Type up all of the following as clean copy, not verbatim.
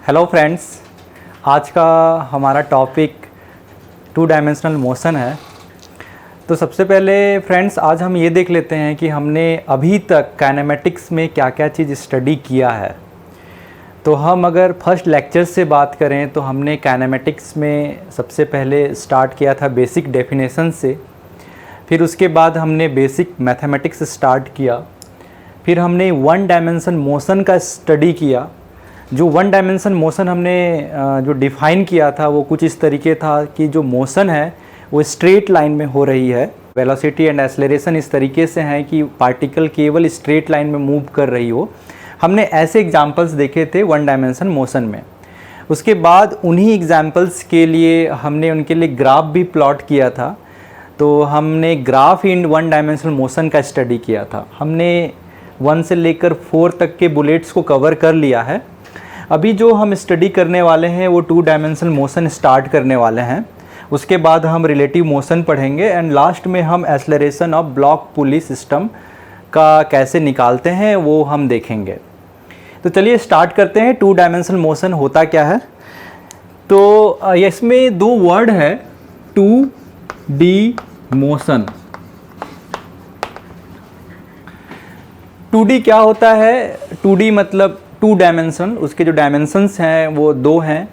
Hello friends, आज का हमारा टॉपिक टू डायमेंशनल मोशन है। तो सबसे पहले फ्रेंड्स आज हम ये देख लेते हैं कि हमने अभी तक काइनेमेटिक्स में क्या क्या चीज़ स्टडी किया है। तो हम अगर फर्स्ट लेक्चर से बात करें तो हमने काइनेमेटिक्स में सबसे पहले स्टार्ट किया था बेसिक डेफिनेशन से, फिर उसके बाद हमने बेसिक मैथमेटिक्स स्टार्ट किया, फिर हमने वन डायमेंशन मोशन का स्टडी किया। जो वन डायमेंशन मोशन हमने जो डिफ़ाइन किया था वो कुछ इस तरीके था कि जो मोशन है वो स्ट्रेट लाइन में हो रही है। वेलोसिटी एंड एक्सेलरेशन इस तरीके से हैं कि पार्टिकल केवल स्ट्रेट लाइन में मूव कर रही हो। हमने ऐसे एग्जांपल्स देखे थे वन डायमेंशन मोशन में। उसके बाद उन्हीं एग्जांपल्स के लिए हमने उनके लिए ग्राफ भी प्लॉट किया था। तो हमने graph in one dimensional motion का स्टडी किया था। हमने 1 से लेकर 4 तक के बुलेट्स को कवर कर लिया है। अभी जो हम स्टडी करने वाले हैं वो टू डायमेंशनल मोशन स्टार्ट करने वाले हैं। उसके बाद हम रिलेटिव मोशन पढ़ेंगे एंड लास्ट में हम acceleration of block pulley system का कैसे निकालते हैं वो हम देखेंगे। तो चलिए स्टार्ट करते हैं। टू डायमेंशनल मोशन होता क्या है? तो इसमें 2 वर्ड है, 2D मोशन। 2D क्या होता है? 2D मतलब 2 डायमेंशन, उसके जो डायमेंशंस हैं वो 2 हैं।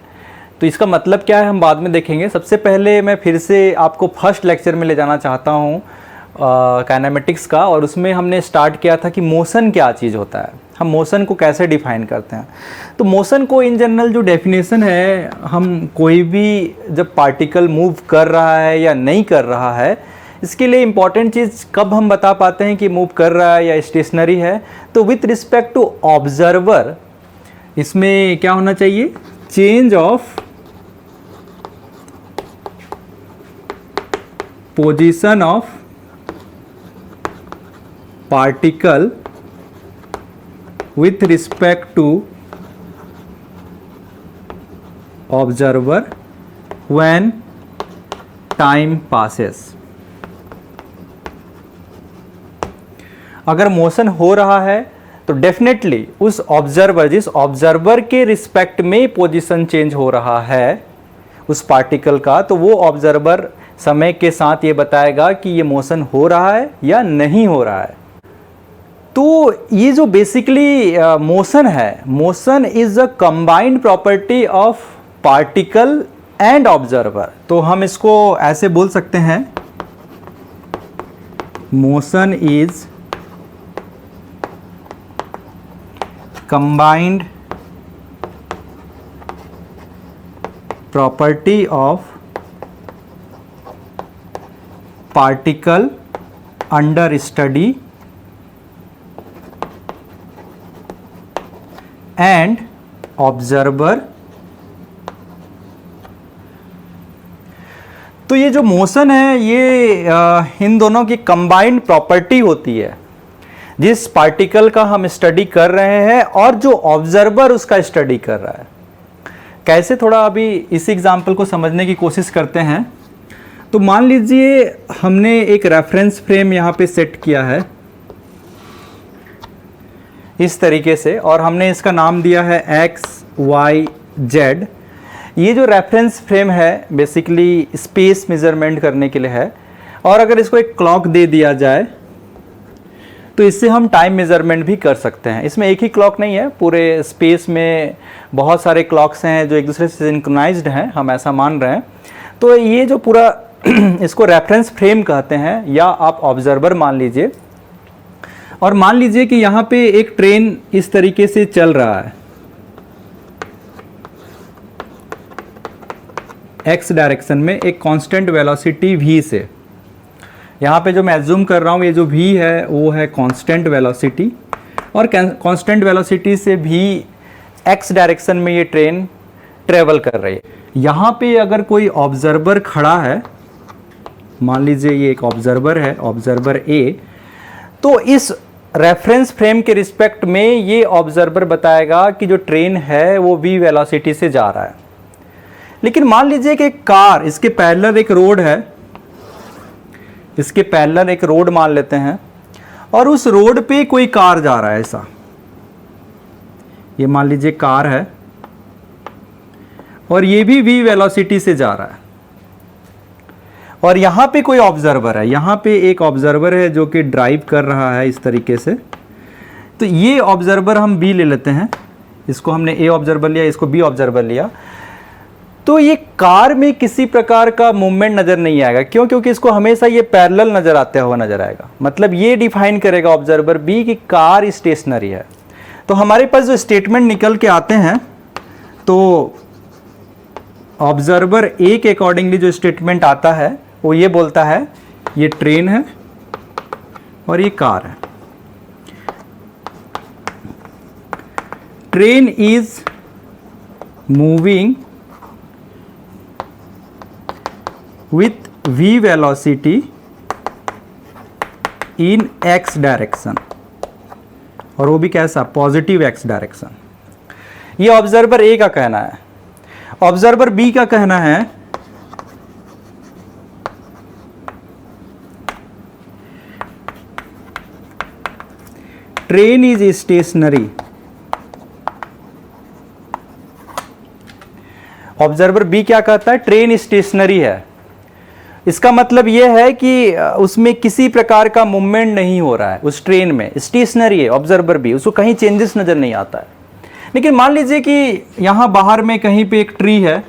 तो इसका मतलब क्या है हम बाद में देखेंगे। सबसे पहले मैं फिर से आपको फर्स्ट लेक्चर में ले जाना चाहता हूँ काइनेमेटिक्स का, और उसमें हमने स्टार्ट किया था कि मोशन क्या चीज़ होता है, हम मोशन को कैसे डिफाइन करते हैं। तो मोशन को इन जनरल जो डेफिनेशन है, हम कोई भी जब पार्टिकल मूव कर रहा है या नहीं कर रहा है, इसके लिए इम्पॉर्टेंट चीज़ कब हम बता पाते हैं कि मूव कर रहा है या स्टेशनरी है। तो विथ रिस्पेक्ट टू ऑब्जर्वर इसमें क्या होना चाहिए? Change of position of particle with respect to observer when time passes। अगर मोशन हो रहा है तो डेफिनेटली उस ऑब्जर्वर, जिस ऑब्जर्वर के रिस्पेक्ट में पोजीशन चेंज हो रहा है उस पार्टिकल का, तो वो ऑब्जर्वर समय के साथ ये बताएगा कि ये मोशन हो रहा है या नहीं हो रहा है। तो ये जो बेसिकली मोशन है, motion is a combined property of particle and observer. तो हम इसको ऐसे बोल सकते हैं, motion is combined property of particle under study and observer. तो ये जो मोशन है ये इन दोनों की कंबाइंड प्रॉपर्टी होती है, जिस पार्टिकल का हम स्टडी कर रहे हैं और जो ऑब्जर्वर उसका स्टडी कर रहा है। कैसे, थोड़ा अभी इस एग्जांपल को समझने की कोशिश करते हैं। तो मान लीजिए हमने एक रेफरेंस फ्रेम यहाँ पे सेट किया है इस तरीके से, और हमने इसका नाम दिया है XYZ। ये जो रेफरेंस फ्रेम है बेसिकली स्पेस मेजरमेंट करने के लिए है, और अगर इसको एक क्लॉक दे दिया जाए तो इससे हम टाइम मेजरमेंट भी कर सकते हैं। इसमें एक ही क्लॉक नहीं है, पूरे स्पेस में बहुत सारे क्लॉक्स हैं जो एक दूसरे से सिंक्रोनाइज्ड हैं, हम ऐसा मान रहे हैं। तो ये जो पूरा इसको रेफरेंस फ्रेम कहते हैं, या आप ऑब्जर्वर मान लीजिए। और मान लीजिए कि यहाँ पे एक ट्रेन इस तरीके से चल रहा है x डायरेक्शन में एक कांस्टेंट वेलोसिटी v से। यहाँ पे जो मैं एज्यूम कर रहा हूँ ये जो v है वो है कांस्टेंट वेलोसिटी, और कांस्टेंट वेलोसिटी से भी x डायरेक्शन में ये ट्रेन ट्रेवल कर रही है। यहाँ पे अगर कोई ऑब्जर्वर खड़ा है, मान लीजिए ये एक ऑब्जर्वर है, ऑब्जर्वर A, तो इस रेफरेंस फ्रेम के रिस्पेक्ट में ये ऑब्जर्वर बताएगा कि जो ट्रेन है वो v वेलोसिटी से जा रहा है। लेकिन मान लीजिए कि एक कार, इसके पैरेलल एक रोड है, इसके पैरेलल एक रोड मान लेते हैं, और उस रोड पे कोई कार जा रहा है। ऐसा ये मान लीजिए कार है, और ये भी v वेलोसिटी से जा रहा है, और यहाँ पे कोई ऑब्जर्वर है, यहाँ पे एक ऑब्जर्वर है जो कि ड्राइव कर रहा है इस तरीके से। तो ये ऑब्जर्वर हम b ले लेते हैं, इसको हमने a ऑब्जर्वर लिया, इसको b ऑब्जर्वर लिया। तो ये कार में किसी प्रकार का मूवमेंट नज़र नहीं आएगा, क्यों? क्योंकि इसको हमेशा ये पैरेलल नज़र आते हुआ नज़र आएगा। मतलब ये डिफाइन करेगा ऑब्जर्वर बी कि कार स्टेशनरी है। तो हमारे पास जो स्टेटमेंट निकल के आते हैं, तो ऑब्जर्वर ए के अकॉर्डिंगली जो स्टेटमेंट आता है वो ये बोलता है ये ट्रेन है और ये कार है। Train is moving with v velocity in x direction, और वो भी कैसा? Positive x direction. ये ऑब्जर्वर ए का कहना है। ऑब्जर्वर बी का कहना है train is stationary. Observer B क्या कहता है? ट्रेन स्टेशनरी है। इसका मतलब यह है कि उसमें किसी प्रकार का मूवमेंट नहीं हो रहा है, उस ट्रेन में स्टेशनरी है ऑब्जर्वर भी, उसको कहीं चेंजेस नज़र नहीं आता है। लेकिन मान लीजिए कि यहाँ बाहर में कहीं पे एक ट्री है,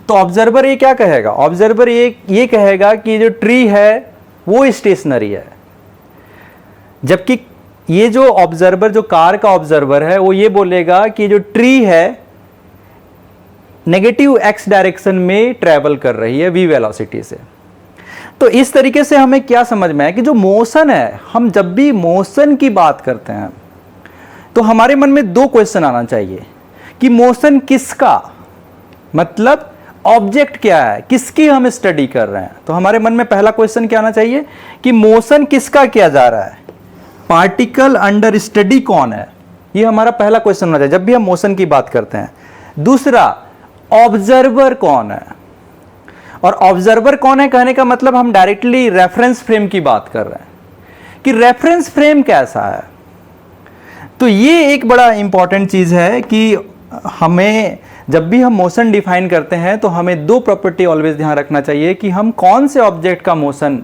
तो ऑब्जर्वर ये क्या कहेगा? ऑब्जर्वर ये कहेगा कि जो ट्री है वो स्टेशनरी है, जबकि ये जो ऑब्जर्वर, जो कार का ऑब्जर्वर है, वो ये बोलेगा कि जो ट्री है नेगेटिव एक्स डायरेक्शन में ट्रैवल कर रही है v वेलोसिटी से। तो इस तरीके से हमें क्या समझ में आया कि जो मोशन है, हम जब भी मोशन की बात करते हैं तो हमारे मन में दो क्वेश्चन आना चाहिए कि मोशन किसका, मतलब ऑब्जेक्ट क्या है, किसकी हम स्टडी कर रहे हैं। तो हमारे मन में पहला क्वेश्चन क्या आना चाहिए कि मोशन किसका किया जा रहा है, पार्टिकल अंडर स्टडी कौन है। ये हमारा पहला क्वेश्चन होना चाहिए जब भी हम मोशन की बात करते हैं। दूसरा, ऑब्जर्वर कौन है, और ऑब्जर्वर कौन है कहने का मतलब हम डायरेक्टली रेफरेंस फ्रेम की बात कर रहे हैं कि रेफरेंस फ्रेम कैसा है। तो ये एक बड़ा इंपॉर्टेंट चीज है कि हमें जब भी हम मोशन डिफाइन करते हैं तो हमें दो प्रॉपर्टी ऑलवेज ध्यान रखना चाहिए कि हम कौन से ऑब्जेक्ट का मोशन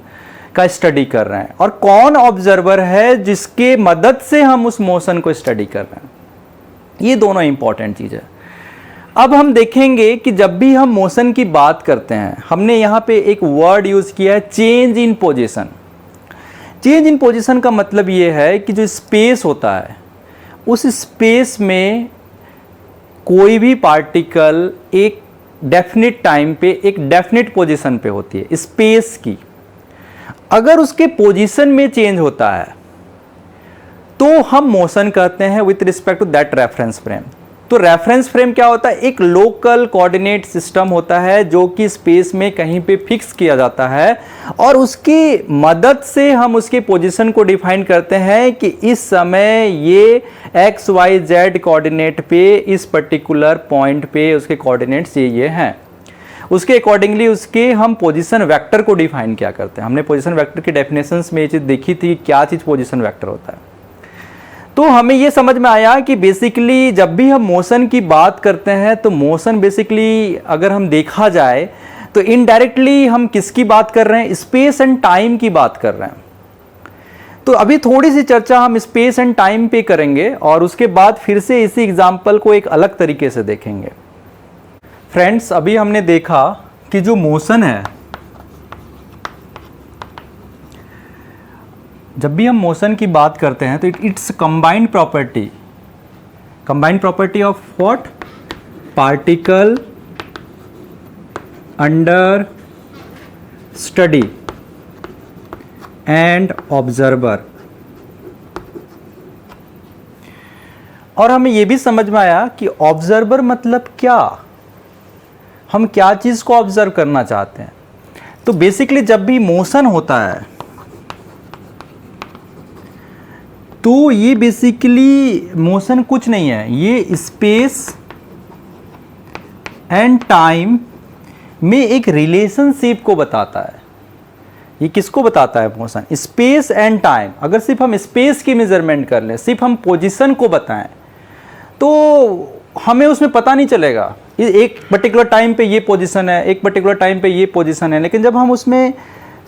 का स्टडी कर रहे हैं और कौन ऑब्जर्वर है जिसके मदद से हम उस मोशन को स्टडी कर रहे हैं। ये दोनों इंपॉर्टेंट चीज है। अब हम देखेंगे कि जब भी हम मोशन की बात करते हैं, हमने यहाँ पे एक वर्ड यूज किया है change in position. Change in position का मतलब ये है कि जो स्पेस होता है, उस स्पेस में कोई भी पार्टिकल एक डेफिनिट टाइम पे एक डेफिनिट पोजीशन पे होती है स्पेस की। अगर उसके पोजीशन में चेंज होता है तो हम मोशन कहते हैं with respect to that reference frame. तो रेफरेंस फ्रेम क्या होता है? एक लोकल कोऑर्डिनेट सिस्टम होता है जो कि स्पेस में कहीं पे फिक्स किया जाता है और उसकी मदद से हम उसके पोजीशन को डिफाइन करते हैं कि इस समय ये एक्स वाई जेड कोऑर्डिनेट पे इस पर्टिकुलर पॉइंट पे उसके कोऑर्डिनेट्स ये हैं। उसके अकॉर्डिंगली उसके हम पोजीशन वेक्टर को डिफाइन क्या करते हैं। हमने पोजीशन वेक्टर की डेफिनेशंस में ये चीज़ देखी थी, क्या चीज़ पोजीशन वेक्टर होता है। तो हमें ये समझ में आया कि बेसिकली जब भी हम मोशन की बात करते हैं तो मोशन बेसिकली अगर हम देखा जाए तो इनडायरेक्टली हम किसकी बात कर रहे हैं? स्पेस एंड टाइम की बात कर रहे हैं। तो अभी थोड़ी सी चर्चा हम स्पेस एंड टाइम पे करेंगे और उसके बाद फिर से इसी एग्जाम्पल को एक अलग तरीके से देखेंगे। फ्रेंड्स, अभी हमने देखा कि जो मोशन है, जब भी हम मोशन की बात करते हैं तो it's combined property of what? Particle under study and observer. और हमें यह भी समझ में आया कि ऑब्जर्वर मतलब क्या, हम क्या चीज को ऑब्जर्व करना चाहते हैं। तो बेसिकली जब भी मोशन होता है तो ये बेसिकली मोशन कुछ नहीं है, ये स्पेस एंड टाइम में एक रिलेशनशिप को बताता है। ये किसको बताता है मोशन? Space and time. अगर सिर्फ हम स्पेस की मेजरमेंट कर लें, सिर्फ हम पोजीशन को बताएं, तो तो हमें उसमें पता नहीं चलेगा, एक पर्टिकुलर टाइम पे ये पोजीशन है, एक पर्टिकुलर टाइम पे ये पोजीशन है। लेकिन जब हम उसमें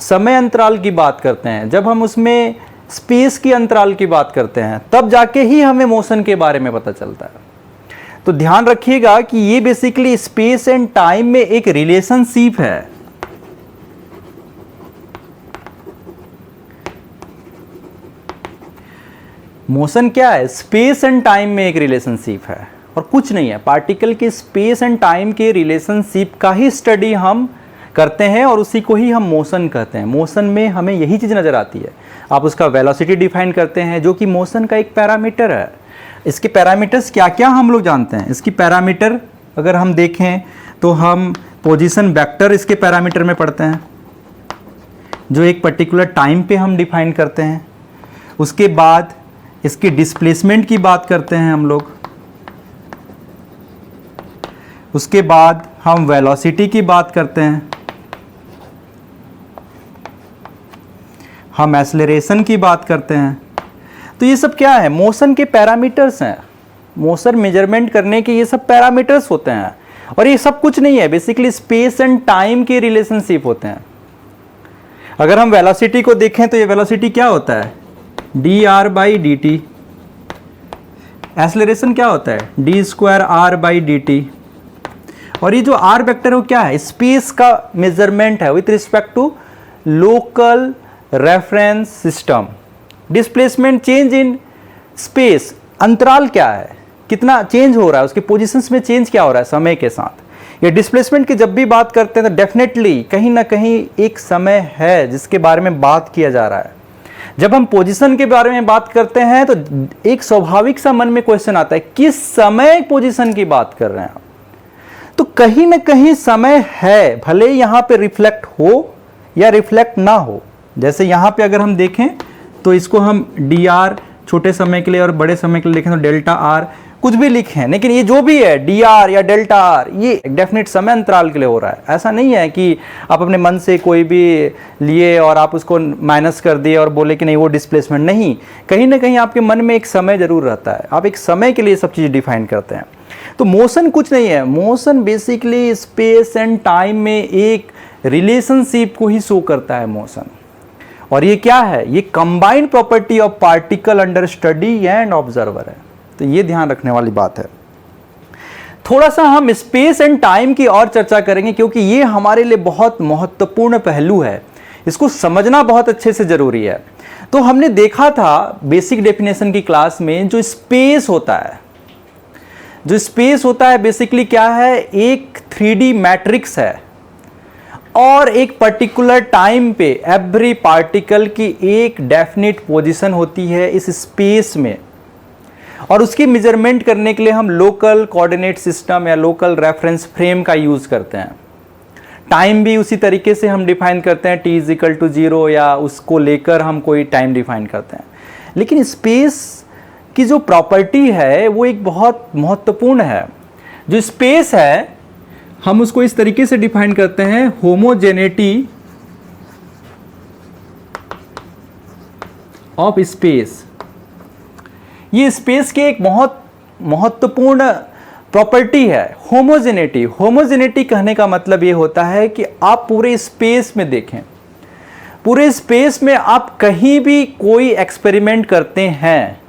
समय अंतराल की बात करते हैं, जब हम उसमें स्पेस की अंतराल की बात करते हैं, तब जाके ही हमें मोशन के बारे में पता चलता है। तो ध्यान रखिएगा कि ये बेसिकली स्पेस एंड टाइम में एक रिलेशनशिप है। मोशन क्या है? स्पेस एंड टाइम में एक रिलेशनशिप है और कुछ नहीं है। पार्टिकल के स्पेस एंड टाइम के रिलेशनशिप का ही स्टडी हम करते हैं और उसी को ही हम मोशन कहते हैं। मोशन में हमें यही चीज़ नज़र आती है। आप उसका वेलोसिटी डिफाइन करते हैं, जो कि मोशन का एक पैरामीटर है। इसके पैरामीटर्स क्या क्या हम लोग जानते हैं। इसकी पैरामीटर अगर हम देखें तो हम पोजीशन वेक्टर इसके पैरामीटर में पढ़ते हैं, जो एक पर्टिकुलर टाइम पे हम डिफाइन करते हैं। उसके बाद इसकी डिस्प्लेसमेंट की बात करते हैं हम लोग। उसके बाद हम वेलोसिटी की बात करते हैं, हम एक्सेलरेशन की बात करते हैं। तो ये सब क्या है? मोशन के पैरामीटर्स हैं। मोशन मेजरमेंट करने के ये सब पैरामीटर्स होते हैं और ये सब कुछ नहीं है, बेसिकली स्पेस एंड टाइम के रिलेशनशिप होते हैं। अगर हम वेलोसिटी को देखें तो ये वेलोसिटी क्या होता है? dr/dt। एक्सेलरेशन क्या होता है? d²r/dt। और ये जो r वेक्टर है वो क्या है? स्पेस का मेजरमेंट है with respect to local reference system. Displacement change in space, अंतराल क्या है, कितना चेंज हो रहा है, उसके पोजीशंस में चेंज क्या हो रहा है समय के साथ। ये डिस्प्लेसमेंट की जब भी बात करते हैं तो डेफिनेटली कहीं ना कहीं एक समय है जिसके बारे में बात किया जा रहा है। जब हम पोजीशन के बारे में बात करते हैं तो एक स्वाभाविक सा मन में क्वेश्चन आता है, किस समय पोजीशन की बात कर रहे हैं आप? तो कहीं ना कहीं समय है, भले यहां पे रिफ्लेक्ट हो या रिफ्लेक्ट ना हो। जैसे यहां पे अगर हम देखें तो इसको हम dr छोटे समय के लिए और बड़े समय के लिए लिखें तो डेल्टा r कुछ भी लिखें, लेकिन ये जो भी है dr या डेल्टा r ये डेफिनेट समय अंतराल के लिए हो रहा है। ऐसा नहीं है कि आप अपने मन से कोई भी लिए और आप उसको माइनस कर दिए और बोले कि नहीं वो डिस्प्लेसमेंट नहीं। कहीं ना कहीं आपके मन में एक समय जरूर रहता है, आप एक समय के लिए सब चीज़ डिफाइन करते हैं। तो मोशन कुछ नहीं है, motion basically space and time में एक रिलेशनशिप को ही शो करता है मोशन। और ये क्या है? ये combined property of particle under study and observer है। तो ये ध्यान रखने वाली बात है। थोड़ा सा हम स्पेस एंड टाइम की और चर्चा करेंगे क्योंकि ये हमारे लिए बहुत महत्वपूर्ण पहलू है, इसको समझना बहुत अच्छे से जरूरी है। तो हमने देखा था बेसिक डेफिनेशन की क्लास में, जो स्पेस होता है, जो स्पेस होता है बेसिकली क्या है? एक 3D मैट्रिक्स है और एक पर्टिकुलर टाइम पे एवरी पार्टिकल की एक डेफिनेट पोजीशन होती है इस स्पेस में, और उसकी मेजरमेंट करने के लिए हम लोकल कोऑर्डिनेट सिस्टम या लोकल रेफरेंस फ्रेम का यूज करते हैं। टाइम भी उसी तरीके से हम डिफाइन करते हैं, t=0 या उसको लेकर हम कोई टाइम डिफाइन करते हैं। लेकिन स्पेस की जो प्रॉपर्टी है वो एक बहुत महत्वपूर्ण है। जो स्पेस है हम उसको इस तरीके से डिफाइन करते हैं, होमोजेनिटी ऑफ स्पेस। ये स्पेस के एक बहुत महत्वपूर्ण प्रॉपर्टी है, होमोजेनिटी। होमोजेनिटी कहने का मतलब ये होता है कि आप पूरे स्पेस में देखें, पूरे स्पेस में आप कहीं भी कोई एक्सपेरिमेंट करते हैं,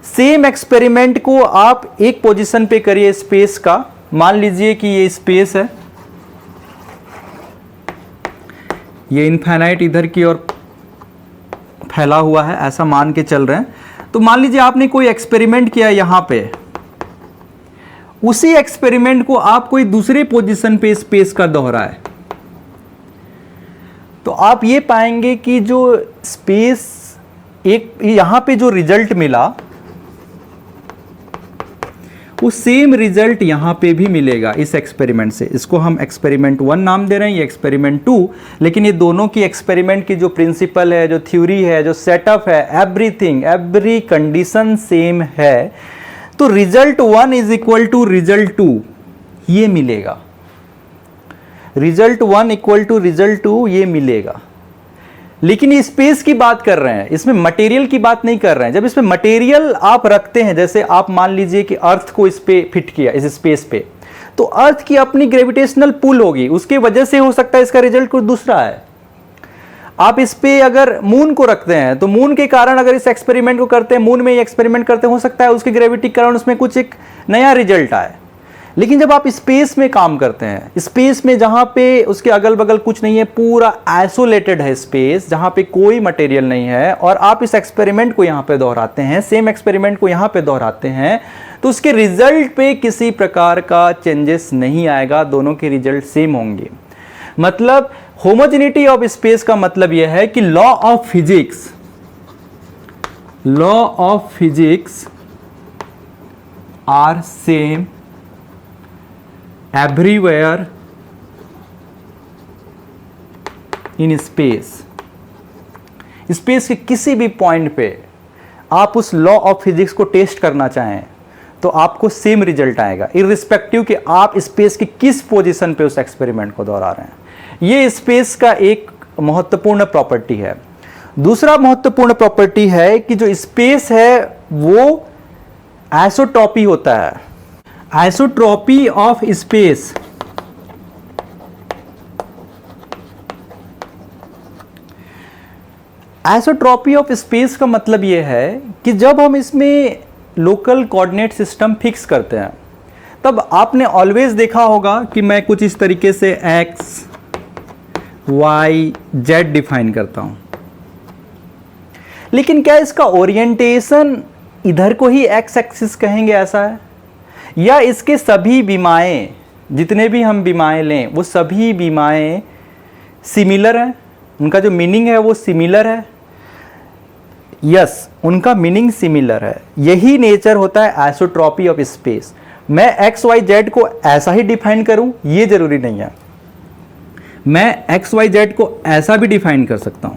सेम एक्सपेरिमेंट को आप एक पोजीशन पे करिए स्पेस का। मान लीजिए कि ये स्पेस है, ये इनफाइनाइट इधर की ओर फैला हुआ है, ऐसा मान के चल रहे हैं। तो मान लीजिए आपने कोई एक्सपेरिमेंट किया यहां पे, उसी एक्सपेरिमेंट को आप कोई दूसरे पोजीशन पे स्पेस का दोहराए, तो आप ये पाएंगे कि जो स्पेस एक यहां पे जो रिजल्ट मिला वो सेम रिजल्ट यहां पे भी मिलेगा इस एक्सपेरिमेंट से। इसको हम एक्सपेरिमेंट 1 नाम दे रहे हैं, ये एक्सपेरिमेंट 2, लेकिन ये दोनों की एक्सपेरिमेंट की जो प्रिंसिपल है, जो थ्योरी है, जो सेटअप है, एवरीथिंग, एवरी कंडीशन सेम है। तो result 1 is equal to result 2 ये मिलेगा, रिजल्ट 1 इक्वल टू रिजल्ट 2 ये मिलेगा। लेकिन ये स्पेस की बात कर रहे हैं, इसमें मटेरियल की बात नहीं कर रहे हैं। जब इसमें मटेरियल आप रखते हैं, जैसे आप मान लीजिए कि अर्थ को इस पे फिट किया, इस स्पेस पे, तो अर्थ की अपनी ग्रेविटेशनल पुल होगी, उसके वजह से हो सकता है इसका रिजल्ट कुछ दूसरा है। आप इस पे अगर मून को रखते हैं तो मून के कारण अगर इस एक्सपेरिमेंट को करते हैं, मून में ये एक्सपेरिमेंट करते हैं, हो सकता है उसकी ग्रेविटी के कारण उसमें कुछ एक नया रिजल्ट आए। लेकिन जब आप स्पेस में काम करते हैं, स्पेस में जहां पे उसके अगल बगल कुछ नहीं है, पूरा आइसोलेटेड है स्पेस, जहां पे कोई मटेरियल नहीं है, और आप इस एक्सपेरिमेंट को यहां पे दोहराते हैं, सेम एक्सपेरिमेंट को यहां पे दोहराते हैं, तो उसके रिजल्ट पे किसी प्रकार का चेंजेस नहीं आएगा, दोनों के रिजल्ट सेम होंगे। मतलब होमोजेनिटी ऑफ स्पेस का मतलब यह है कि law of physics are same everywhere in space. Space के किसी भी पॉइंट पे आप उस लॉ ऑफ फिजिक्स को टेस्ट करना चाहें तो आपको सेम रिजल्ट आएगा, इररिस्पेक्टिव कि आप स्पेस की किस पोजीशन पे उस एक्सपेरिमेंट को दोहरा रहे हैं। ये स्पेस का एक महत्वपूर्ण प्रॉपर्टी है। दूसरा महत्वपूर्ण प्रॉपर्टी है कि जो स्पेस है वो आइसोट्रॉपी होता है। Isotropy of space isotropy of space का मतलब यह है कि जब हम इसमें लोकल कोऑर्डिनेट सिस्टम फिक्स करते हैं, तब आपने ऑलवेज देखा होगा कि मैं कुछ इस तरीके से x y z डिफाइन करता हूं। लेकिन क्या इसका ओरिएंटेशन इधर को ही x एक्सिस कहेंगे, ऐसा है? या इसके सभी बीमाएं, जितने भी हम बीमाएं लें, वो सभी बीमाएं सिमिलर हैं, उनका जो मीनिंग है वो सिमिलर है? यस, उनका मीनिंग सिमिलर है। यही नेचर होता है आइसोट्रॉपी ऑफ स्पेस। मैं एक्स वाई जेड को ऐसा ही डिफाइन करूं ये जरूरी नहीं है, मैं एक्स वाई जेड को ऐसा भी डिफाइन कर सकता हूं।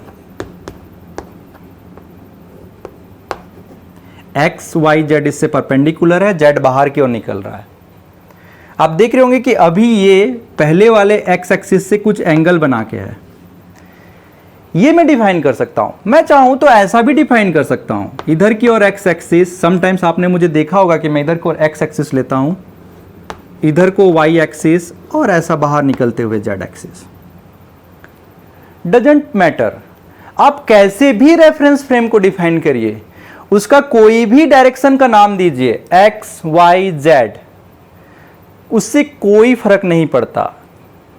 एक्स वाई जेड इससे परपेंडिकुलर है, जेड बाहर की ओर निकल रहा है। आप देख रहे होंगे कि अभी ये पहले वाले एक्स एक्सिस से कुछ एंगल बना के है, ये मैं डिफाइन कर सकता हूं। मैं चाहूं तो ऐसा भी डिफाइन कर सकता हूं, इधर की ओर एक्स एक्सिस। समटाइम्स आपने मुझे देखा होगा कि मैं इधर को एक्स एक्सिस लेता हूं, इधर को वाई एक्सिस, और ऐसा बाहर निकलते हुए जेड एक्सिस। डजंट मैटर, आप कैसे भी रेफरेंस फ्रेम को डिफाइन करिए, उसका कोई भी डायरेक्शन का नाम दीजिए, एक्स वाई जेड, उससे कोई फर्क नहीं पड़ता।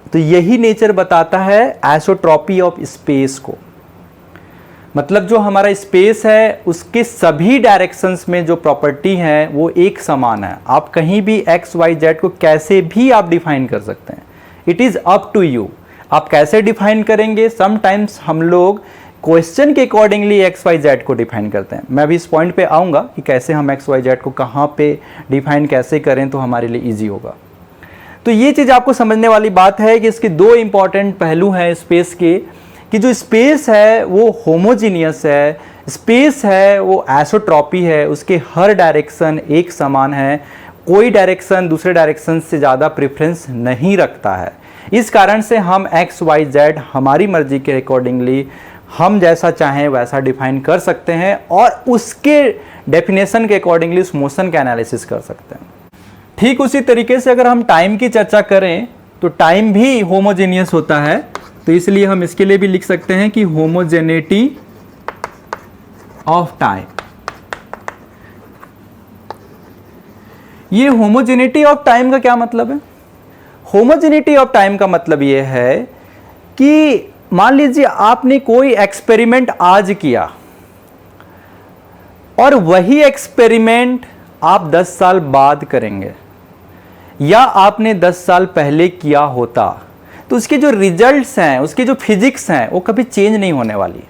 तो यही नेचर बताता है आइसोट्रॉपी ऑफ स्पेस को। मतलब जो हमारा स्पेस है उसके सभी डायरेक्शंस में जो प्रॉपर्टी है वो एक समान है। आप कहीं भी एक्स वाई जेड को कैसे भी आप डिफाइन कर सकते हैं, it is up to you. आप कैसे डिफाइन करेंगे, समटाइम्स हम लोग क्वेश्चन के अकॉर्डिंगली एक्स वाई जेड को डिफाइन करते हैं। मैं अभी इस पॉइंट पे आऊँगा कि कैसे हम एक्स वाई जेड को कहाँ पे डिफाइन कैसे करें तो हमारे लिए ईजी होगा। तो ये चीज़ आपको समझने वाली बात है कि इसके दो इंपॉर्टेंट पहलू हैं स्पेस के, कि जो स्पेस है वो होमोजीनियस है, स्पेस है वो आइसोट्रॉपी है, उसके हर डायरेक्शन एक समान है, कोई डायरेक्शन दूसरे डायरेक्शन से ज़्यादा प्रेफरेंस नहीं रखता है। इस कारण से हम एक्स वाई जेड हमारी मर्जी के अकॉर्डिंगली हम जैसा चाहें वैसा डिफाइन कर सकते हैं, और उसके डेफिनेशन के अकॉर्डिंगली उस मोशन का एनालिसिस कर सकते हैं। ठीक उसी तरीके से अगर हम टाइम की चर्चा करें तो टाइम भी होमोजेनियस होता है, तो इसलिए हम इसके लिए भी लिख सकते हैं कि होमोजेनिटी ऑफ टाइम। ये होमोजेनिटी ऑफ टाइम का क्या मतलब है? होमोजेनिटी ऑफ टाइम का मतलब यह है कि मान लीजिए आपने कोई एक्सपेरिमेंट आज किया और वही एक्सपेरिमेंट आप 10 साल बाद करेंगे, या आपने 10 साल पहले किया होता, तो उसके जो रिजल्ट्स हैं, उसकी जो फिजिक्स हैं वो कभी चेंज नहीं होने वाली।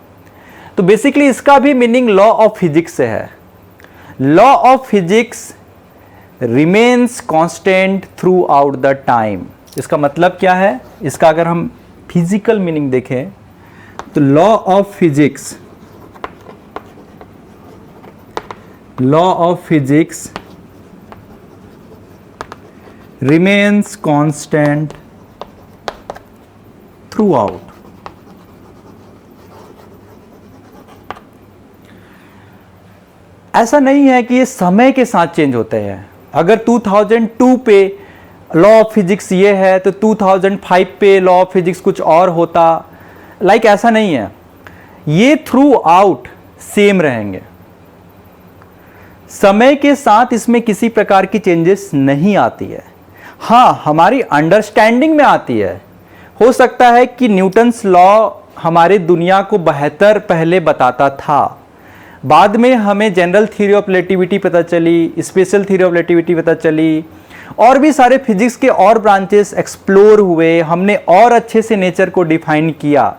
तो बेसिकली इसका भी मीनिंग लॉ ऑफ फिजिक्स से है। Law of physics remains constant through out the time. इसका मतलब क्या है? इसका अगर हम फिजिकल मीनिंग देखें तो law of physics remains constant throughout ऐसा नहीं है कि ये समय के साथ चेंज होते हैं। अगर 2002 पे लॉ ऑफ फिजिक्स ये है तो 2005 पे लॉ ऑफ फिजिक्स कुछ और होता, लाइक ऐसा नहीं है। ये थ्रू आउट सेम रहेंगे। समय के साथ इसमें किसी प्रकार की चेंजेस नहीं आती है। हाँ, हमारी अंडरस्टैंडिंग में आती है। हो सकता है कि न्यूटन्स लॉ हमारे दुनिया को बेहतर पहले बताता था, बाद में हमें जनरल थ्योरी ऑफ रिलेटिविटी पता चली, स्पेशल थ्योरी ऑफ रिलेटिविटी पता चली, और भी सारे फिजिक्स के और ब्रांचेस एक्सप्लोर हुए, हमने और अच्छे से नेचर को डिफाइन किया।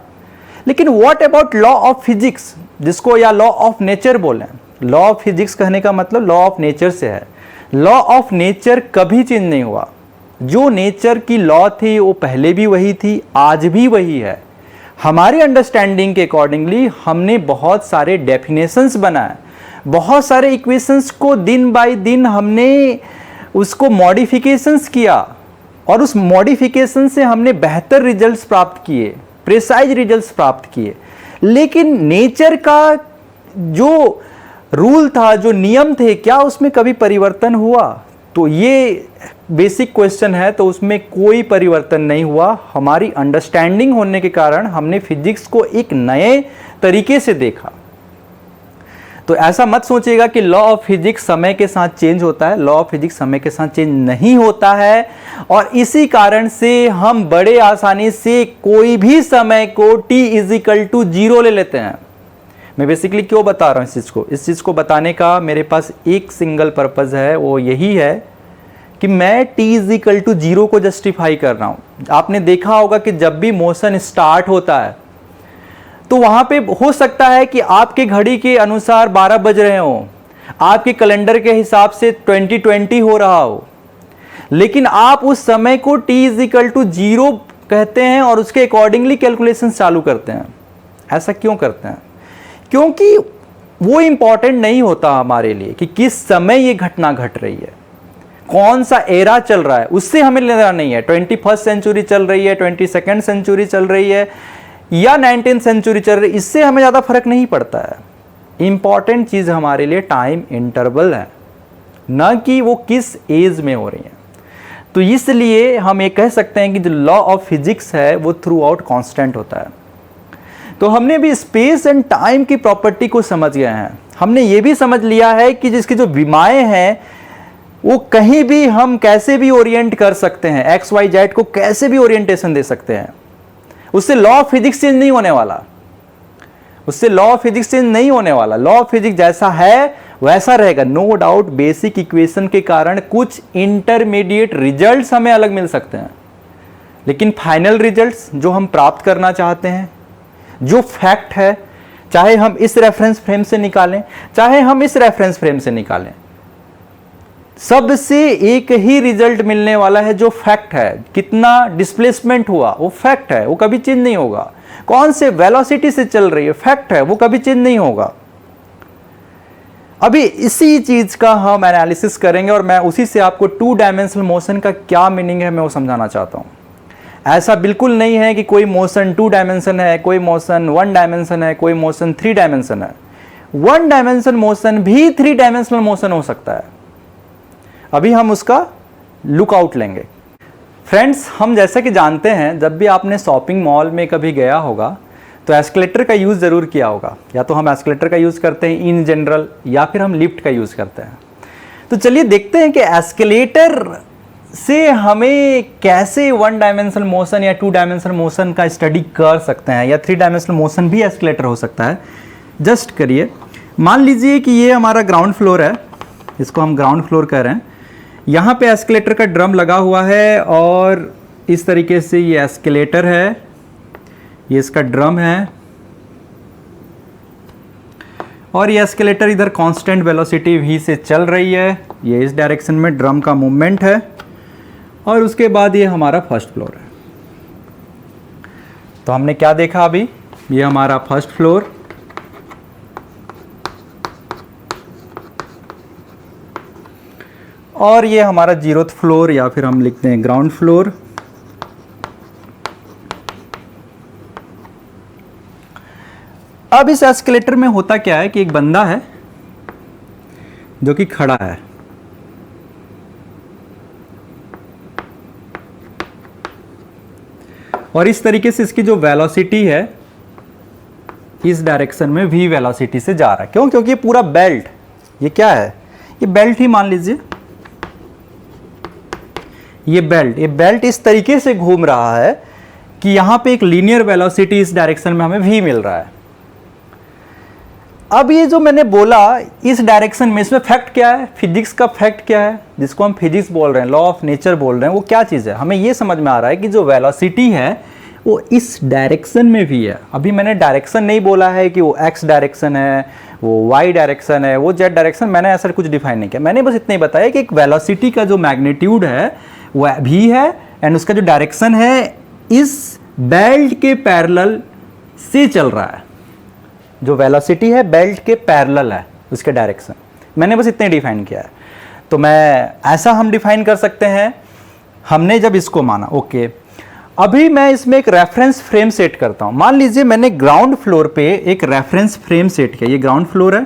लेकिन what about law of physics, जिसको या लॉ ऑफ नेचर बोलें। लॉ ऑफ फिजिक्स कहने का मतलब लॉ ऑफ नेचर से है। लॉ ऑफ नेचर कभी चेंज नहीं हुआ। जो नेचर की लॉ थी वो पहले भी वही थी, आज भी वही है। हमारी अंडरस्टैंडिंग के अकॉर्डिंगली हमने बहुत सारे डेफिनेशंस बनाए, बहुत सारे इक्वेशंस को दिन बाय दिन हमने उसको मॉडिफिकेशंस किया, और उस मॉडिफिकेशन से हमने बेहतर रिजल्ट्स प्राप्त किए, प्रिसाइज रिजल्ट्स प्राप्त किए। लेकिन नेचर का जो रूल था, जो नियम थे, क्या उसमें कभी परिवर्तन हुआ? तो ये बेसिक क्वेश्चन है। तो उसमें कोई परिवर्तन नहीं हुआ। हमारी अंडरस्टैंडिंग होने के कारण हमने फिजिक्स को एक नए तरीके से देखा। तो ऐसा मत सोचिएगा कि लॉ ऑफ फिजिक्स समय के साथ चेंज होता है। लॉ ऑफ फिजिक्स समय के साथ चेंज नहीं होता है, और इसी कारण से हम बड़े आसानी से कोई भी समय को t=0 ले लेते हैं। मैं बेसिकली क्यों बता रहा हूँ इस चीज़ को बताने का मेरे पास एक सिंगल पर्पज़ है, वो यही है कि मैं t=0 को जस्टिफाई कर रहा हूँ। आपने देखा होगा कि जब भी मोशन स्टार्ट होता है तो वहाँ पे हो सकता है कि आपके घड़ी के अनुसार 12 बज रहे हो, आपके कैलेंडर के हिसाब से 2020 हो रहा हो, लेकिन आप उस समय को t=0 कहते हैं और उसके अकॉर्डिंगली कैलकुलेशन चालू करते हैं। ऐसा क्यों करते हैं? क्योंकि वो इंपॉर्टेंट नहीं होता हमारे लिए कि किस समय ये घटना घट रही है, कौन सा एरा चल रहा है, उससे हमें लेना नहीं है। 21st सेंचुरी चल रही है, 22nd सेंचुरी चल रही है, या 19th सेंचुरी चल रही है, इससे हमें ज़्यादा फर्क नहीं पड़ता है। इंपॉर्टेंट चीज़ हमारे लिए टाइम इंटरवल है, न कि वो किस एज में हो रही है। तो इसलिए हम ये कह सकते हैं कि जो लॉ ऑफ फिजिक्स है वो थ्रू आउट कॉन्स्टेंट होता है। तो हमने भी स्पेस एंड टाइम की प्रॉपर्टी को समझ गए हैं। हमने ये भी समझ लिया है कि जिसकी जो विमाएँ हैं वो कहीं भी हम कैसे भी ओरिएंट कर सकते हैं, एक्स वाई जेड को कैसे भी ओरिएंटेशन दे सकते हैं। उससे लॉ ऑफ फिजिक्स चेंज नहीं होने वाला, उससे लॉ ऑफ फिजिक्स चेंज नहीं होने वाला। लॉ ऑफ फिजिक्स जैसा है वैसा रहेगा। नो डाउट बेसिक इक्वेशन के कारण कुछ इंटरमीडिएट रिजल्ट्स हमें अलग मिल सकते हैं, लेकिन फाइनल रिजल्ट्स जो हम प्राप्त करना चाहते हैं, जो फैक्ट है, चाहे हम इस रेफरेंस फ्रेम से निकालें, चाहे हम इस रेफरेंस फ्रेम से निकालें, सबसे एक ही रिजल्ट मिलने वाला है जो फैक्ट है। कितना डिस्प्लेसमेंट हुआ वो फैक्ट है, वो कभी चेंज नहीं होगा। कौन से वेलोसिटी से चल रही है फैक्ट है, वो कभी चेंज नहीं होगा। अभी इसी चीज का हम एनालिसिस करेंगे और मैं उसी से आपको 2 डायमेंशनल मोशन का क्या मीनिंग है मैं वो समझाना चाहता हूं। ऐसा बिल्कुल नहीं है कि कोई मोशन 2 डायमेंशन है, कोई मोशन 1 डायमेंशन है, कोई मोशन 3 डायमेंशन है। 1 डायमेंशन मोशन भी 3 डायमेंशनल मोशन हो सकता है। अभी हम उसका लुकआउट लेंगे। फ्रेंड्स, हम जैसे कि जानते हैं, जब भी आपने शॉपिंग मॉल में कभी गया होगा तो एस्केलेटर का यूज़ ज़रूर किया होगा। या तो हम एस्केलेटर का यूज़ करते हैं इन जनरल, या फिर हम लिफ्ट का यूज़ करते हैं। तो चलिए देखते हैं कि एस्केलेटर से हमें कैसे 1 डायमेंशनल मोशन या 2 डायमेंशनल मोशन का स्टडी कर सकते हैं, या 3 डायमेंशनल मोशन भी एस्केलेटर हो सकता है। जस्ट करिए, मान लीजिए कि ये हमारा ग्राउंड फ्लोर है, इसको हम ग्राउंड फ्लोर कह रहे हैं। यहाँ पे एस्केलेटर का ड्रम लगा हुआ है और इस तरीके से ये एस्केलेटर है, ये इसका ड्रम है, और ये एस्केलेटर इधर कांस्टेंट वेलोसिटी v से चल रही है। ये इस डायरेक्शन में ड्रम का मूवमेंट है, और उसके बाद ये हमारा फर्स्ट फ्लोर है। तो हमने क्या देखा अभी, ये हमारा फर्स्ट फ्लोर, और ये हमारा 0th फ्लोर, या फिर हम लिखते हैं ग्राउंड फ्लोर। अब इस एस्केलेटर में होता क्या है कि एक बंदा है, जो कि खड़ा है। और इस तरीके से इसकी जो वेलोसिटी है इस डायरेक्शन में v वेलोसिटी से जा रहा है। क्यों? क्योंकि ये पूरा बेल्ट, ये क्या है, ये बेल्ट ही मान लीजिए, ये बेल्ट इस तरीके से घूम रहा है कि यहां पे एक लीनियर वेलोसिटी इस डायरेक्शन में हमें v मिल रहा है। अब ये जो मैंने बोला इस डायरेक्शन में, इसमें फैक्ट क्या है, फिजिक्स का फैक्ट क्या है, जिसको हम फिजिक्स बोल रहे हैं, लॉ ऑफ नेचर बोल रहे हैं, वो क्या चीज़ है? हमें ये समझ में आ रहा है कि जो वेलोसिटी है वो इस डायरेक्शन में भी है। अभी मैंने डायरेक्शन नहीं बोला है कि वो एक्स डायरेक्शन है, वो वाई डायरेक्शन है, वो जेड डायरेक्शन, मैंने ऐसा कुछ डिफाइन नहीं किया। मैंने बस इतना ही बताया कि एक वेलोसिटी का जो मैग्नीट्यूड है वो भी है एंड उसका जो डायरेक्शन है इस बेल्ट के पैरेलल से चल रहा है। जो वेलोसिटी है बेल्ट के पैरेलल है उसके डायरेक्शन, मैंने बस इतने डिफाइन किया है। तो मैं ऐसा हम डिफाइन कर सकते हैं, हमने जब इसको माना। ओके, अभी मैं इसमें एक रेफरेंस फ्रेम सेट करता हूं। मान लीजिए मैंने ग्राउंड फ्लोर पे एक रेफरेंस फ्रेम सेट किया, ये ग्राउंड फ्लोर है,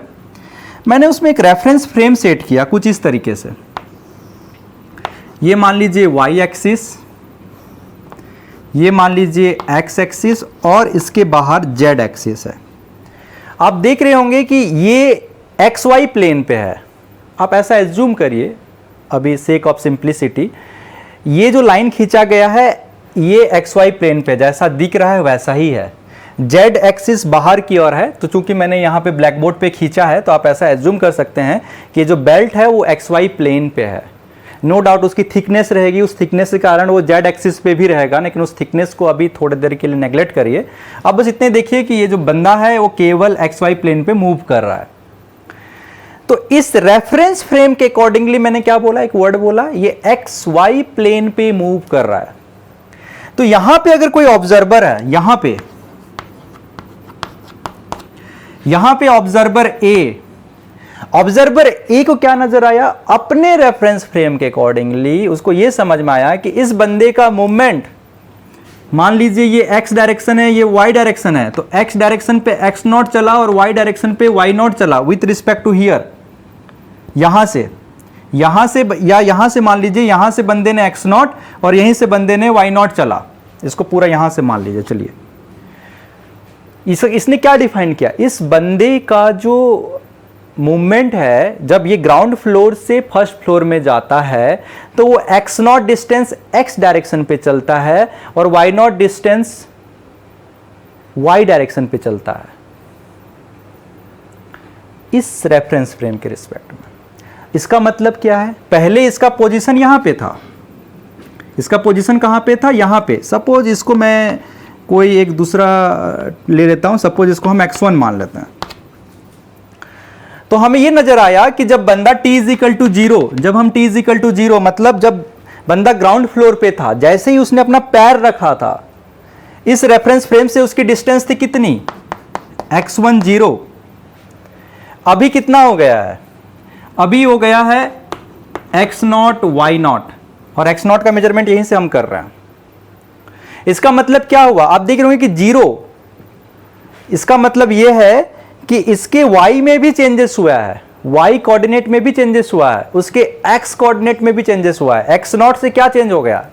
मैंने उसमें एक रेफरेंस फ्रेम सेट किया कुछ इस तरीके से। ये मान लीजिए वाई एक्सिस, ये मान लीजिए एक्स एक्सिस और इसके बाहर जेड एक्सिस है। आप देख रहे होंगे कि ये एक्स वाई प्लेन पे है। आप ऐसा एज्यूम करिए, अभी सेक ऑफ सिंप्लिसिटी, ये जो लाइन खींचा गया है ये एक्स वाई प्लेन पे जैसा दिख रहा है वैसा ही है। जेड एक्सिस बाहर की ओर है, तो चूंकि मैंने यहाँ पे ब्लैक बोर्ड पे खींचा है तो आप ऐसा एज्यूम कर सकते हैं कि जो बेल्ट है वो एक्स वाई प्लेन पे है। नो डाउट उसकी थिकनेस रहेगी, उस थिकनेस के कारण वो जेड एक्सिस पे भी रहेगा, लेकिन उस थिकनेस को अभी थोड़ी देर के लिए नेग्लेक्ट करिए। अब बस इतने देखिए कि ये जो बंदा है वो केवल एक्स वाई प्लेन पे मूव कर रहा है। तो इस रेफरेंस फ्रेम के अकॉर्डिंगली मैंने क्या बोला, एक वर्ड बोला, ये एक्स वाई प्लेन पे मूव कर रहा है। तो यहां पे अगर कोई ऑब्जर्वर है, यहां पे ऑब्जर्वर ए को क्या नजर आया, अपने रेफरेंस फ्रेम के अकॉर्डिंगली उसको यह समझ में आया कि इस बंदे का मूवमेंट, मान लीजिए ये एक्स डायरेक्शन है, ये वाई डायरेक्शन है, तो एक्स डायरेक्शन पे एक्स नॉट चला और वाई डायरेक्शन पे वाई नॉट चला विथ रिस्पेक्ट टू हियर। यहां से या यहां से मान लीजिए यहां से बंदे ने एक्स नॉट और यहीं से बंदे ने वाई नॉट चला, इसको पूरा यहां से मान लीजिए। चलिए इसने क्या डिफाइन किया, इस बंदे का जो मूवमेंट है जब ये ग्राउंड फ्लोर से फर्स्ट फ्लोर में जाता है तो वो X not distance X direction पे चलता है और Y not distance Y direction पे चलता है इस रेफरेंस फ्रेम के रिस्पेक्ट में। इसका मतलब क्या है, पहले इसका पोजीशन यहां पे था, इसका पोजीशन कहां पे था, यहां पे। सपोज इसको मैं कोई एक दूसरा ले लेता हूं, सपोज इसको हम x1 मान लेते हैं। तो हमें यह नजर आया कि जब बंदा t इक्वल टू 0, जब हम t इक्वल टू 0 मतलब जब बंदा ग्राउंड फ्लोर पे था, जैसे ही उसने अपना पैर रखा था इस रेफरेंस फ्रेम से, उसकी डिस्टेंस थी कितनी, x1 0। अभी कितना हो गया है, अभी हो गया है x नॉट y नॉट, और x नॉट का मेजरमेंट यहीं से हम कर रहे हैं। इसका मतलब क्या हुआ, आप देख रहे होंगे कि 0, इसका मतलब यह है कि इसके y में भी चेंजेस हुआ है, y कोऑर्डिनेट में भी चेंजेस हुआ है, उसके x कोऑर्डिनेट में भी चेंजेस हुआ है। x नॉट से क्या चेंज हो गया,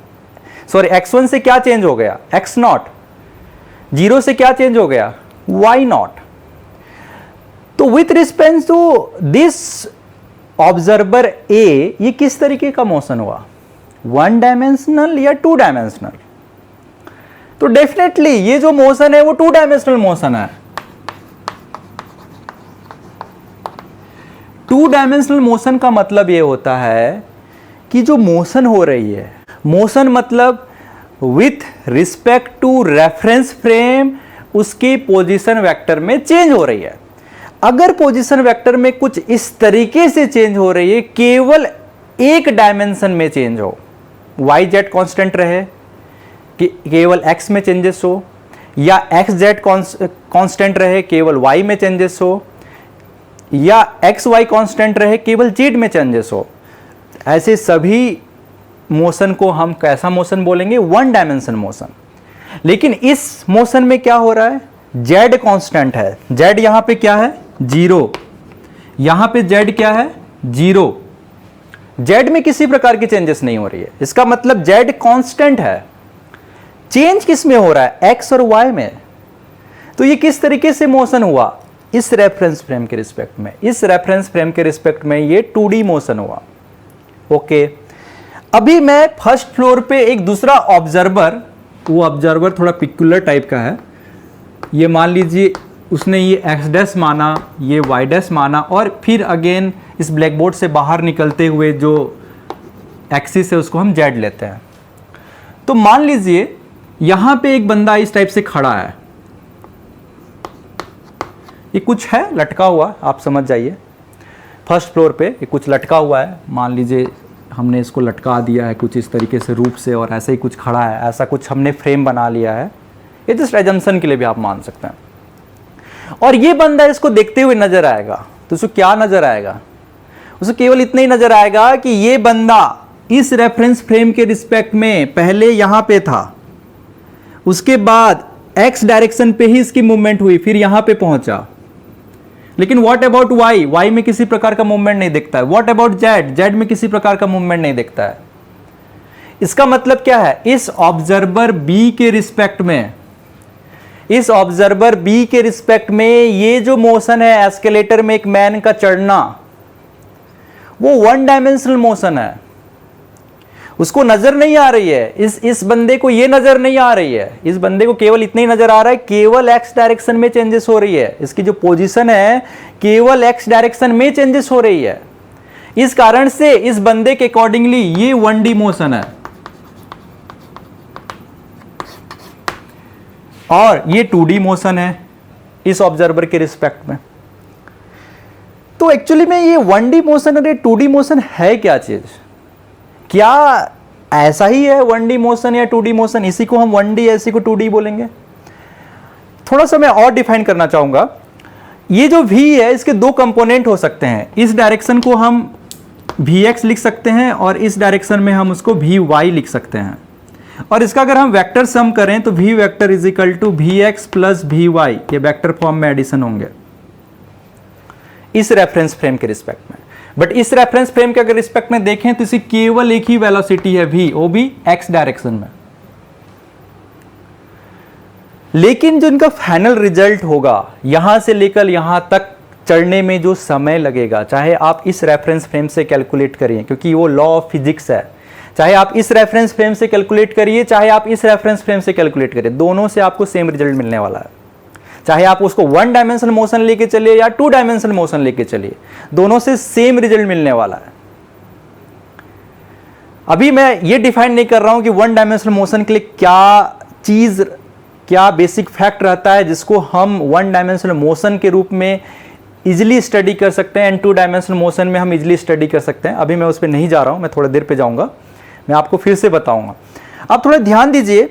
सॉरी x1 से क्या चेंज हो गया, x नॉट। 0 से क्या चेंज हो गया, y नॉट। तो with respect to this observer A, ये किस तरीके का मोशन हुआ, 1 डायमेंशनल या 2 डायमेंशनल? तो डेफिनेटली ये जो मोशन है वो 2 डायमेंशनल मोशन है। 2 डायमेंशनल मोशन का मतलब ये होता है कि जो मोशन हो रही है, मोशन मतलब with respect to reference frame उसके पोजीशन वेक्टर में चेंज हो रही है। अगर पोजीशन वेक्टर में कुछ इस तरीके से चेंज हो रही है, केवल एक डायमेंशन में चेंज हो, वाई जेड कांस्टेंट रहे कि केवल एक्स में चेंजेस हो, या एक्स जेड कांस्टेंट रहे केवल वाई में चेंजेस हो, या एक्स वाई कांस्टेंट रहे केवल जेड में चेंजेस हो, ऐसे सभी मोशन को हम कैसा मोशन बोलेंगे, 1 डायमेंशन मोशन। लेकिन इस मोशन में क्या हो रहा है, जेड कांस्टेंट है, जेड यहां पे क्या है 0, यहां पे जेड क्या है 0। जेड में किसी प्रकार की चेंजेस नहीं हो रही है, इसका मतलब जेड कांस्टेंट है। चेंज किस में हो रहा है? एक्स और वाई में। तो ये किस तरीके से मोशन हुआ? इस रेफरेंस फ्रेम के रिस्पेक्ट में, इस रेफरेंस फ्रेम के रिस्पेक्ट में ये 2D मोशन हुआ। ओके, अभी मैं फर्स्ट फ्लोर पे एक दूसरा ऑब्जर्वर, वो ऑब्जर्वर थोड़ा पिक्युलर टाइप का है, ये मान लीजिए उसने ये एक्स डैश माना, ये वाई डैश माना, और फिर अगेन इस ब्लैक बोर्ड से बाहर निकलते हुए जो एक्सिस है उसको हम जेड लेते हैं। तो मान लीजिए यहां पे एक बंदा इस टाइप से खड़ा है, ये कुछ है लटका हुआ, आप समझ जाइए। फर्स्ट फ्लोर पे ये कुछ लटका हुआ है, मान लीजिए हमने इसको लटका दिया है कुछ इस तरीके से रूप से, और ऐसे ही कुछ खड़ा है, ऐसा कुछ हमने फ्रेम बना लिया है। ये जस्ट एजम्पशन के लिए भी आप मान सकते हैं। और ये बंदा इसको देखते हुए नजर आएगा, तो उसको क्या नजर आएगा? उसको केवल इतना ही नजर आएगा कि ये बंदा इस रेफरेंस फ्रेम के रिस्पेक्ट में पहले यहां पे था, उसके बाद एक्स डायरेक्शन पे ही इसकी मूवमेंट हुई, फिर यहां पे पहुंचा। लेकिन व्हाट अबाउट वाई? वाई में किसी प्रकार का मूवमेंट नहीं दिखता है। What about Z? जेड में किसी प्रकार का मूवमेंट नहीं दिखता है। इसका मतलब क्या है? इस ऑब्जर्वर बी के रिस्पेक्ट में, इस ऑब्जर्वर बी के रिस्पेक्ट में ये जो मोशन है एस्केलेटर में एक मैन का चढ़ना, वो 1 डायमेंशनल मोशन है, उसको नजर नहीं आ रही है। इस बंदे को ये नजर नहीं आ रही है, इस बंदे को केवल इतना ही नजर आ रहा है, केवल एक्स डायरेक्शन में चेंजेस हो रही है, इसकी जो पोजीशन है केवल एक्स डायरेक्शन में चेंजेस हो रही है। इस कारण से इस बंदे के अकॉर्डिंगली ये 1D मोशन है और ये 2D मोशन है इस ऑब्जर्वर के रिस्पेक्ट में। तो एक्चुअली में ये 1D मोशन और ये 2D मोशन है क्या चीज? क्या ऐसा ही है 1D मोशन या 2D मोशन? इसी को हम 1D, इसी को 2D बोलेंगे। थोड़ा सा मैं और डिफाइन करना चाहूंगा। ये जो V है इसके 2 कंपोनेंट हो सकते हैं। इस डायरेक्शन को हम Vx लिख सकते हैं और इस डायरेक्शन में हम उसको Vy लिख सकते हैं। और इसका अगर हम वेक्टर सम करें तो V vector is equal to Vx plus Vy, ये वेक्टर फॉर्म में एडिशन होंगे इस रेफरेंस फ्रेम के रिस्पेक्ट में। बट इस रेफरेंस फ्रेम के अगर रिस्पेक्ट में देखें तो इसी केवल एक ही वेलोसिटी है v, वो भी x डायरेक्शन में। लेकिन जो इनका फाइनल रिजल्ट होगा, यहां से लेकर यहां तक चढ़ने में जो समय लगेगा, चाहे आप इस रेफरेंस फ्रेम से कैलकुलेट करिए, क्योंकि वो लॉ ऑफ फिजिक्स है, चाहे आप इस रेफरेंस फ्रेम से कैलकुलेट करिए, चाहे आप इस रेफरेंस फ्रेम से कैलकुलेट करिए, दोनों से आपको सेम रिजल्ट मिलने वाला है। चाहे आप उसको 1 डायमेंशनल मोशन लेके चलिए या 2 डायमेंशनल मोशन लेके चलिए, दोनों से सेम रिजल्ट मिलने वाला है। अभी मैं ये डिफाइन नहीं कर रहा हूं कि 1 डायमेंशनल मोशन के लिए क्या चीज, क्या बेसिक फैक्ट रहता है जिसको हम 1 डायमेंशनल मोशन के रूप में इजिली स्टडी कर सकते हैं एंड 2 डायमेंशनल मोशन में हम इजिली स्टडी कर सकते हैं। अभी मैं उस पर नहीं जा रहा हूं, मैं थोड़ी देर पे जाऊंगा, मैं आपको फिर से बताऊंगा। आप थोड़ा ध्यान दीजिए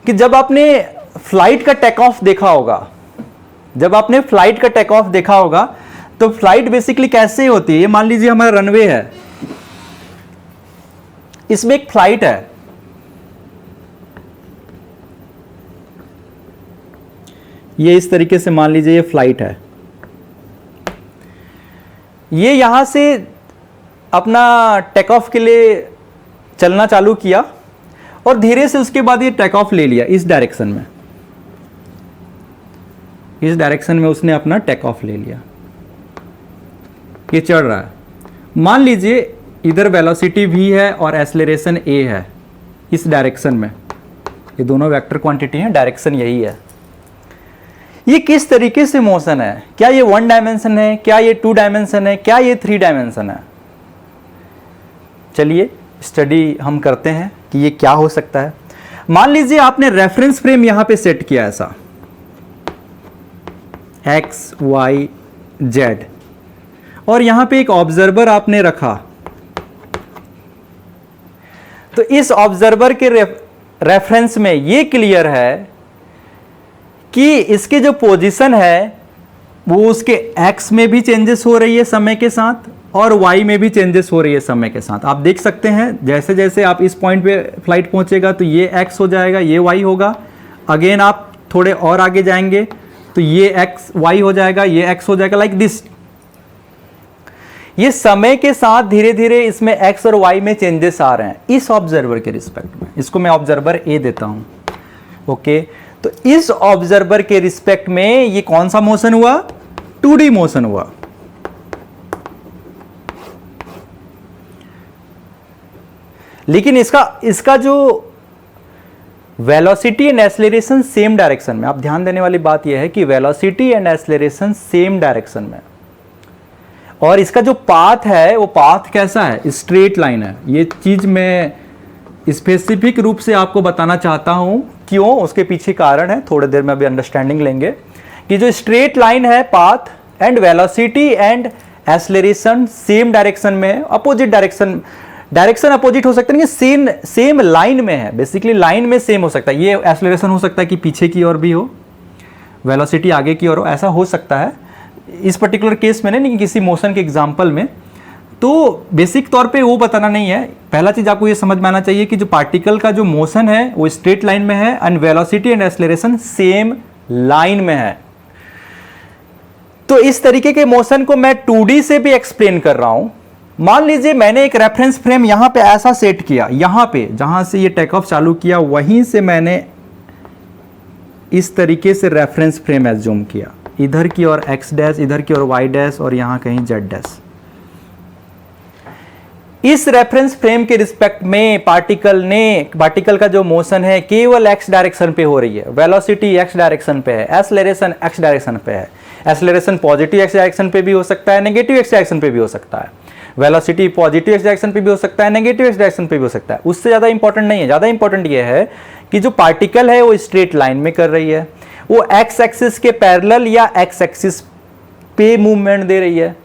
कि जब आपने फ्लाइट का टेक ऑफ देखा होगा, जब आपने फ्लाइट का टेक ऑफ देखा होगा तो फ्लाइट बेसिकली कैसे होती है? ये मान लीजिए हमारा रनवे है, इसमें एक फ्लाइट है, ये इस तरीके से मान लीजिए ये फ्लाइट है, ये यहां से अपना टेक ऑफ के लिए चलना चालू किया और धीरे से उसके बाद ये टेक ऑफ ले लिया इस डायरेक्शन में, इस डायरेक्शन में उसने अपना टेक ऑफ ले लिया, ये चढ़ रहा है। मान लीजिए इधर वेलोसिटी v है और एक्सेलरेशन a है इस डायरेक्शन में, ये दोनों वेक्टर क्वांटिटी हैं, डायरेक्शन यही है। ये किस तरीके से मोशन है? क्या ये 1 डायमेंशन है, क्या ये 2 डायमेंशन है, क्या ये 3 डायमेंशन है? चलिए स्टडी हम करते हैं कि ये क्या हो सकता है। मान लीजिए आपने रेफरेंस फ्रेम यहां पे सेट किया ऐसा x, y, z, और यहां पे एक ऑब्जर्वर आपने रखा, तो इस ऑब्जर्वर के रेफरेंस में ये क्लियर है कि इसकी जो पोजीशन है वो उसके x में भी चेंजेस हो रही है समय के साथ और y में भी चेंजेस हो रही है समय के साथ। आप देख सकते हैं जैसे जैसे आप इस पॉइंट पे फ्लाइट पहुंचेगा तो ये x हो जाएगा, ये y होगा, अगेन आप थोड़े और आगे जाएंगे तो ये x y हो जाएगा, ये x हो जाएगा, लाइक दिस। ये समय के साथ धीरे धीरे इसमें एक्स और वाई में चेंजेस आ रहे हैं इस ऑब्जर्वर के रिस्पेक्ट में। इसको मैं ऑब्जर्वर ए देता हूं। ओके, तो इस ऑब्जर्वर के रिस्पेक्ट में ये कौन सा मोशन हुआ? 2D मोशन हुआ। लेकिन इसका जो velocity and acceleration same direction में, आप ध्यान देने वाली बात यह है कि velocity and acceleration same direction में, और इसका जो पाथ है वो पाथ कैसा है? स्ट्रेट लाइन है। ये चीज मैं स्पेसिफिक रूप से आपको बताना चाहता हूं, क्यों, उसके पीछे कारण है, थोड़ी देर में अभी अंडरस्टैंडिंग लेंगे कि जो स्ट्रेट लाइन है path and velocity and acceleration same direction में, अपोजिट डायरेक्शन अपोजिट हो सकता है, सेम लाइन में है। बेसिकली लाइन में सेम हो सकता है। ये एक्सेलरेशन हो सकता है कि पीछे की ओर भी हो, वेलोसिटी आगे की ओर हो, ऐसा हो सकता है। इस पर्टिकुलर केस में नहीं, लेकिन किसी मोशन के एग्जांपल में। तो बेसिक तौर पे वो बताना नहीं है। पहला चीज आपको ये समझ में आना चाहिए कि जो पार्टिकल का जो मोशन है वो स्ट्रेट लाइन में है and velocity and acceleration same line में है। तो इस तरीके के मोशन को मैं 2D से भी एक्सप्लेन कर रहा हूं। मान लीजिए मैंने एक रेफरेंस फ्रेम यहां पे ऐसा सेट किया, यहां पे जहां से ये टेक ऑफ चालू किया वहीं से मैंने इस तरीके से रेफरेंस फ्रेम एज्यूम किया, इधर की ओर x डैश, इधर की ओर y डैश और यहां कहीं z डैश। इस रेफरेंस फ्रेम के रिस्पेक्ट में पार्टिकल का जो मोशन है केवल x डायरेक्शन पे हो रही है, वेलोसिटी x डायरेक्शन पे है, एक्सेलरेशन x डायरेक्शन पे है। एक्सेलरेशन पॉजिटिव x डायरेक्शन पे भी हो सकता है, नेगेटिव x डायरेक्शन पे भी हो सकता है। वेलोसिटी पॉजिटिव x डायरेक्शन पे भी हो सकता है, नेगेटिव x डायरेक्शन पे भी हो सकता है। उससे ज्यादा इंपॉर्टेंट नहीं है। ज्यादा इंपॉर्टेंट ये है कि जो पार्टिकल है वो स्ट्रेट लाइन में कर रही है, वो x एक्सिस के पैरेलल या x एक्सिस पे मूवमेंट दे रही है।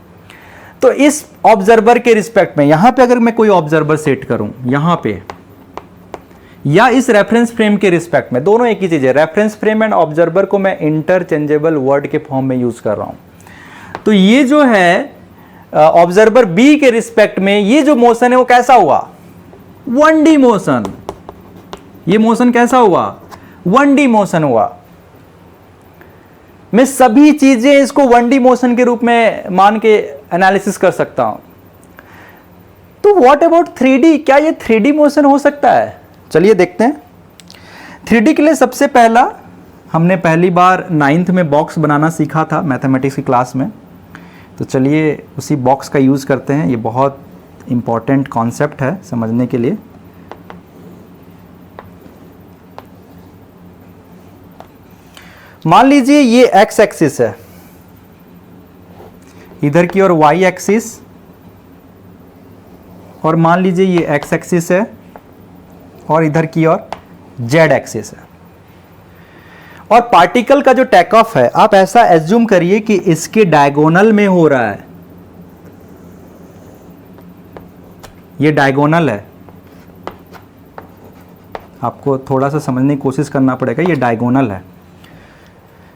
तो इस ऑब्जर्वर के रिस्पेक्ट में यहां पे अगर मैं कोई ऑब्जर्वर सेट करूं यहां पे, या इस रेफरेंस फ्रेम के रिस्पेक्ट में, दोनों एक ही चीज है। रेफरेंस फ्रेम एंड ऑब्जर्वर को मैं इंटरचेंजेबल वर्ड के फॉर्म में यूज कर रहा हूं। तो ये जो है ऑब्जर्वर बी के रिस्पेक्ट में ये जो मोशन है वो कैसा हुआ? 1D motion. ये मोशन कैसा हुआ? 1D मोशन हुआ। मैं सभी चीजें इसको 1D मोशन के रूप में मान के एनालिसिस कर सकता हूं। तो व्हाट अबाउट 3D? क्या ये 3D मोशन हो सकता है? चलिए देखते हैं। 3D के लिए सबसे पहला हमने पहली बार 9th में बॉक्स बनाना सीखा था मैथमेटिक्स की क्लास में। तो चलिए उसी बॉक्स का यूज करते हैं। ये बहुत इंपॉर्टेंट कॉन्सेप्ट है समझने के लिए। मान लीजिए ये x एक्सिस है, इधर की ओर y एक्सिस, और मान लीजिए ये x एक्सिस है और इधर की ओर z एक्सिस है। और पार्टिकल का जो टेक ऑफ है आप ऐसा एज्यूम करिए कि इसके डायगोनल में हो रहा है। ये डायगोनल है, आपको थोड़ा सा समझने की कोशिश करना पड़ेगा। ये डायगोनल है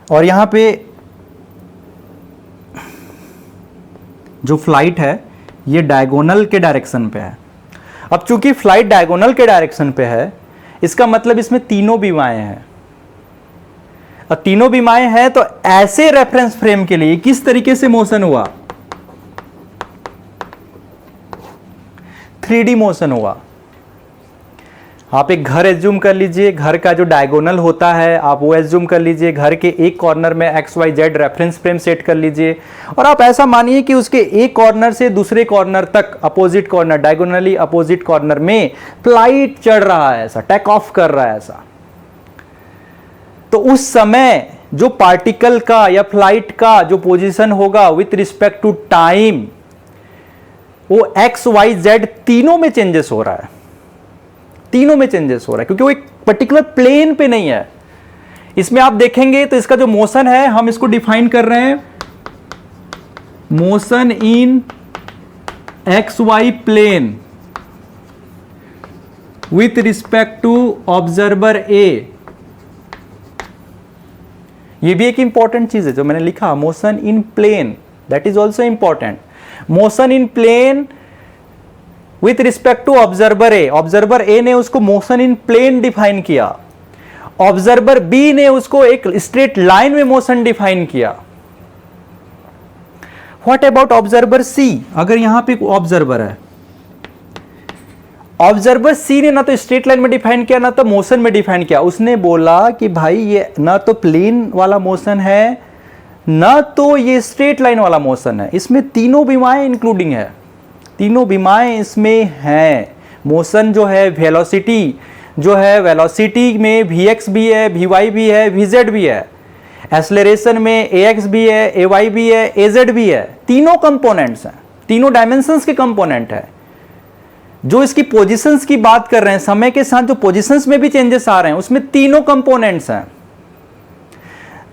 और यहां पे जो फ्लाइट है ये डायगोनल के डायरेक्शन पे है। अब चूंकि फ्लाइट डायगोनल के डायरेक्शन पे है, इसका मतलब इसमें तीनों बीमाएं हैं। और तीनों बीमाएं हैं तो ऐसे रेफरेंस फ्रेम के लिए किस तरीके से मोशन हुआ? 3D मोशन हुआ। आप एक घर एज्यूम कर लीजिए, घर का जो डायगोनल होता है आप वो एज्यूम कर लीजिए। घर के एक कॉर्नर में XYZ रेफरेंस फ्रेम सेट कर लीजिए और आप ऐसा मानिए कि उसके एक कॉर्नर से दूसरे कॉर्नर तक, opposite corner, diagonally opposite corner में फ्लाइट चढ़ रहा है, ऐसा टेक ऑफ कर रहा है ऐसा। तो उस समय जो पार्टिकल का या फ्लाइट का जो पोजीशन होगा विथ रिस्पेक्ट टू टाइम, वो XYZ तीनों में चेंजेस हो रहा है। तीनों में चेंजेस हो रहा है क्योंकि वो एक पर्टिकुलर प्लेन पे नहीं है। इसमें आप देखेंगे तो इसका जो मोशन है हम इसको डिफाइन कर रहे हैं motion in XY plane with respect to observer A. ये भी एक इंपॉर्टेंट चीज है जो मैंने लिखा, motion in plane, that is also important. Motion in plane with respect to observer A. Observer A ने उसको मोशन इन प्लेन डिफाइन किया, ऑब्जर्वर बी ने उसको एक स्ट्रेट लाइन में मोशन डिफाइन किया। What about observer C? अगर यहां पे ऑब्जर्वर है, ऑब्जर्वर सी ने ना तो स्ट्रेट लाइन में डिफाइन किया ना तो मोशन में डिफाइन किया। उसने बोला कि भाई ये ना तो प्लेन वाला मोशन है ना तो ये स्ट्रेट लाइन वाला मोशन है, इसमें तीनों बीमाएं इंक्लूडिंग है, तीनों बीमाएं इसमें हैं। मोशन जो है, वेलोसिटी जो है, वेलोसिटी में vx भी है, vy भी है, vz भी है। एक्सेलरेशन में ax भी है, ay भी है, az भी है। तीनों कंपोनेंट्स हैं, तीनों डायमेंशंस के कंपोनेंट है। जो इसकी पोजीशंस की बात कर रहे हैं, समय के साथ जो पोजीशंस में भी चेंजेस आ रहे हैं, उसमें तीनों कंपोनेंट्स हैं।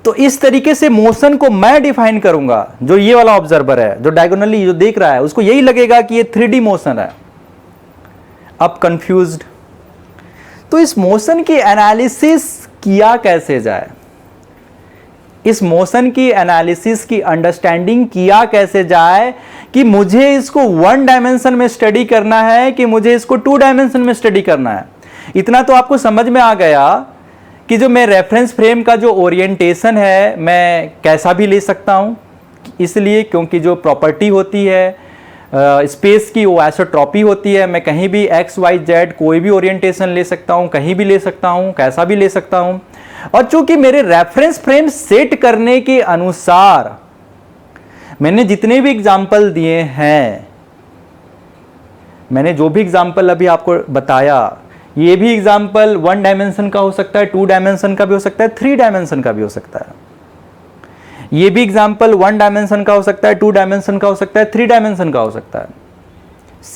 तो इस तरीके से मोशन को मैं डिफाइन करूंगा। जो ये वाला ऑब्जर्वर है, जो डायगोनली जो देख रहा है, उसको यही लगेगा कि ये 3D मोशन है। अब कंफ्यूज्ड, तो इस मोशन की एनालिसिस किया कैसे जाए, इस मोशन की एनालिसिस की अंडरस्टैंडिंग किया कैसे जाए कि मुझे इसको 1 डायमेंशन में स्टडी करना है कि मुझे इसको 2 डायमेंशन में स्टडी करना है। इतना तो आपको समझ में आ गया कि जो मैं रेफरेंस फ्रेम का जो ओरिएंटेशन है मैं कैसा भी ले सकता हूं, इसलिए क्योंकि जो प्रॉपर्टी होती है स्पेस की वो आइसोट्रॉपी होती है। मैं कहीं भी एक्स वाई जेड कोई भी ओरिएंटेशन ले सकता हूं, कहीं भी ले सकता हूं, कैसा भी ले सकता हूं। और चूंकि मेरे रेफरेंस फ्रेम सेट करने के अनुसार मैंने जितने भी एग्जाम्पल दिए हैं, मैंने जो भी एग्जाम्पल अभी आपको बताया, ये भी एग्जाम्पल 1 डायमेंशन का हो सकता है, 2 डायमेंशन का भी हो सकता है, 3 डायमेंशन का भी हो सकता है। ये भी एग्जाम्पल 1 डायमेंशन का हो सकता है, 2 डायमेंशन का हो सकता है, 3 डायमेंशन का हो सकता है,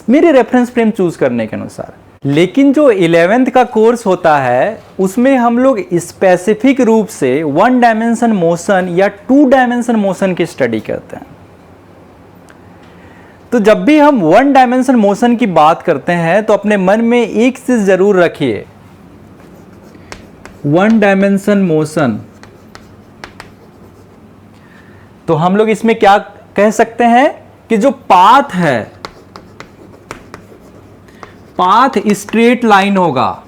मेरे रेफरेंस फ्रेम चूज करने के अनुसार। लेकिन जो 11th का कोर्स होता है उसमें हम लोग स्पेसिफिक रूप से 1 डायमेंशन मोशन या 2 डायमेंशन मोशन की स्टडी करते हैं। तो जब भी हम 1 डायमेंशन मोशन की बात करते हैं तो अपने मन में एक चीज जरूर रखिए, 1 डायमेंशन मोशन, तो हम लोग इसमें क्या कह सकते हैं कि जो पाथ है, पाथ स्ट्रेट लाइन होगा।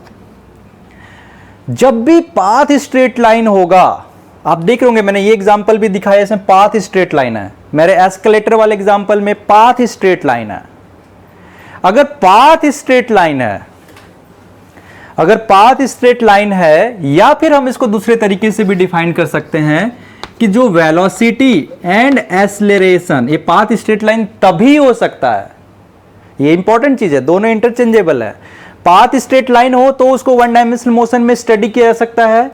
जब भी पाथ स्ट्रेट लाइन होगा, आप देख रहे होंगे मैंने ये एग्जांपल भी दिखाया, इसमें पाथ स्ट्रेट लाइन है। मेरे एस्केलेटर वाले एग्जांपल में पाथ स्ट्रेट लाइन है। अगर पाथ स्ट्रेट लाइन है, अगर पाथ स्ट्रेट लाइन है, या फिर हम इसको दूसरे तरीके से भी डिफाइन कर सकते हैं कि जो वेलोसिटी एंड एक्सेलरेशन, ये पाथ स्ट्रेट लाइन तभी हो सकता है। ये इंपॉर्टेंट चीज है, दोनों इंटरचेंजेबल है। पाथ स्ट्रेट लाइन हो तो उसको 1 डायमेंशनल मोशन में स्टडी किया जा सकता है,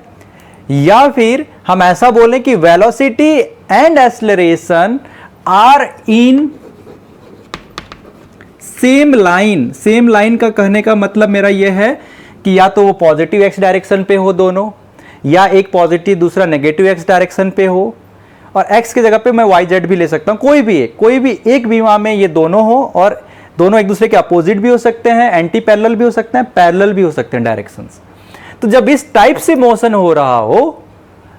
या फिर हम ऐसा बोलें कि velocity and acceleration are in same line. Same line का कहने का मतलब मेरा यह है कि या तो वो पॉजिटिव एक्स डायरेक्शन पे हो दोनों, या एक पॉजिटिव दूसरा नेगेटिव एक्स डायरेक्शन पे हो, और एक्स की जगह पे मैं वाई जेड भी ले सकता हूं। कोई भी एक विमा में ये दोनों हो, और दोनों एक दूसरे के अपोजिट भी हो सकते हैं, एंटी पैरेलल भी हो सकते हैं, पैरेलल भी हो सकते हैं डायरेक्शंस। तो जब इस टाइप से मोशन हो रहा हो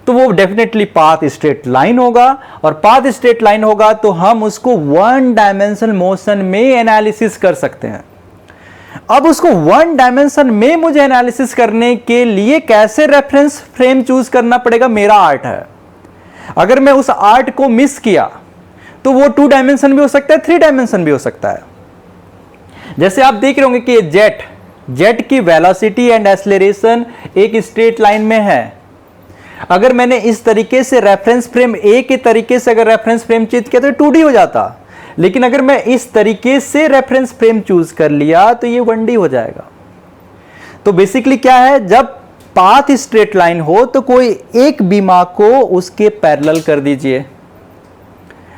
तो वो डेफिनेटली पाथ स्ट्रेट लाइन होगा, और पाथ स्ट्रेट लाइन होगा तो हम उसको 1 डायमेंशन मोशन में एनालिसिस कर सकते हैं। अब उसको 1 डायमेंशन में मुझे एनालिसिस करने के लिए कैसे रेफरेंस फ्रेम चूज करना पड़ेगा, मेरा आर्ट है। अगर मैं उस आर्ट को मिस किया तो वो 2 डायमेंशन भी हो सकता है, 3 डायमेंशन भी हो सकता है। जैसे आप देख रहे होंगे कि जेट की वेलोसिटी एंड एक्सेलरेशन एक स्ट्रेट लाइन में है। अगर मैंने इस तरीके से रेफरेंस फ्रेम ए के तरीके से अगर रेफरेंस फ्रेम चूज किया तो 2D हो जाता, लेकिन अगर मैं इस तरीके से रेफरेंस फ्रेम चूज कर लिया तो ये 1D हो जाएगा। तो बेसिकली क्या है, जब पाथ स्ट्रेट लाइन हो तो कोई एक बीमा को उसके पैरेलल कर दीजिए।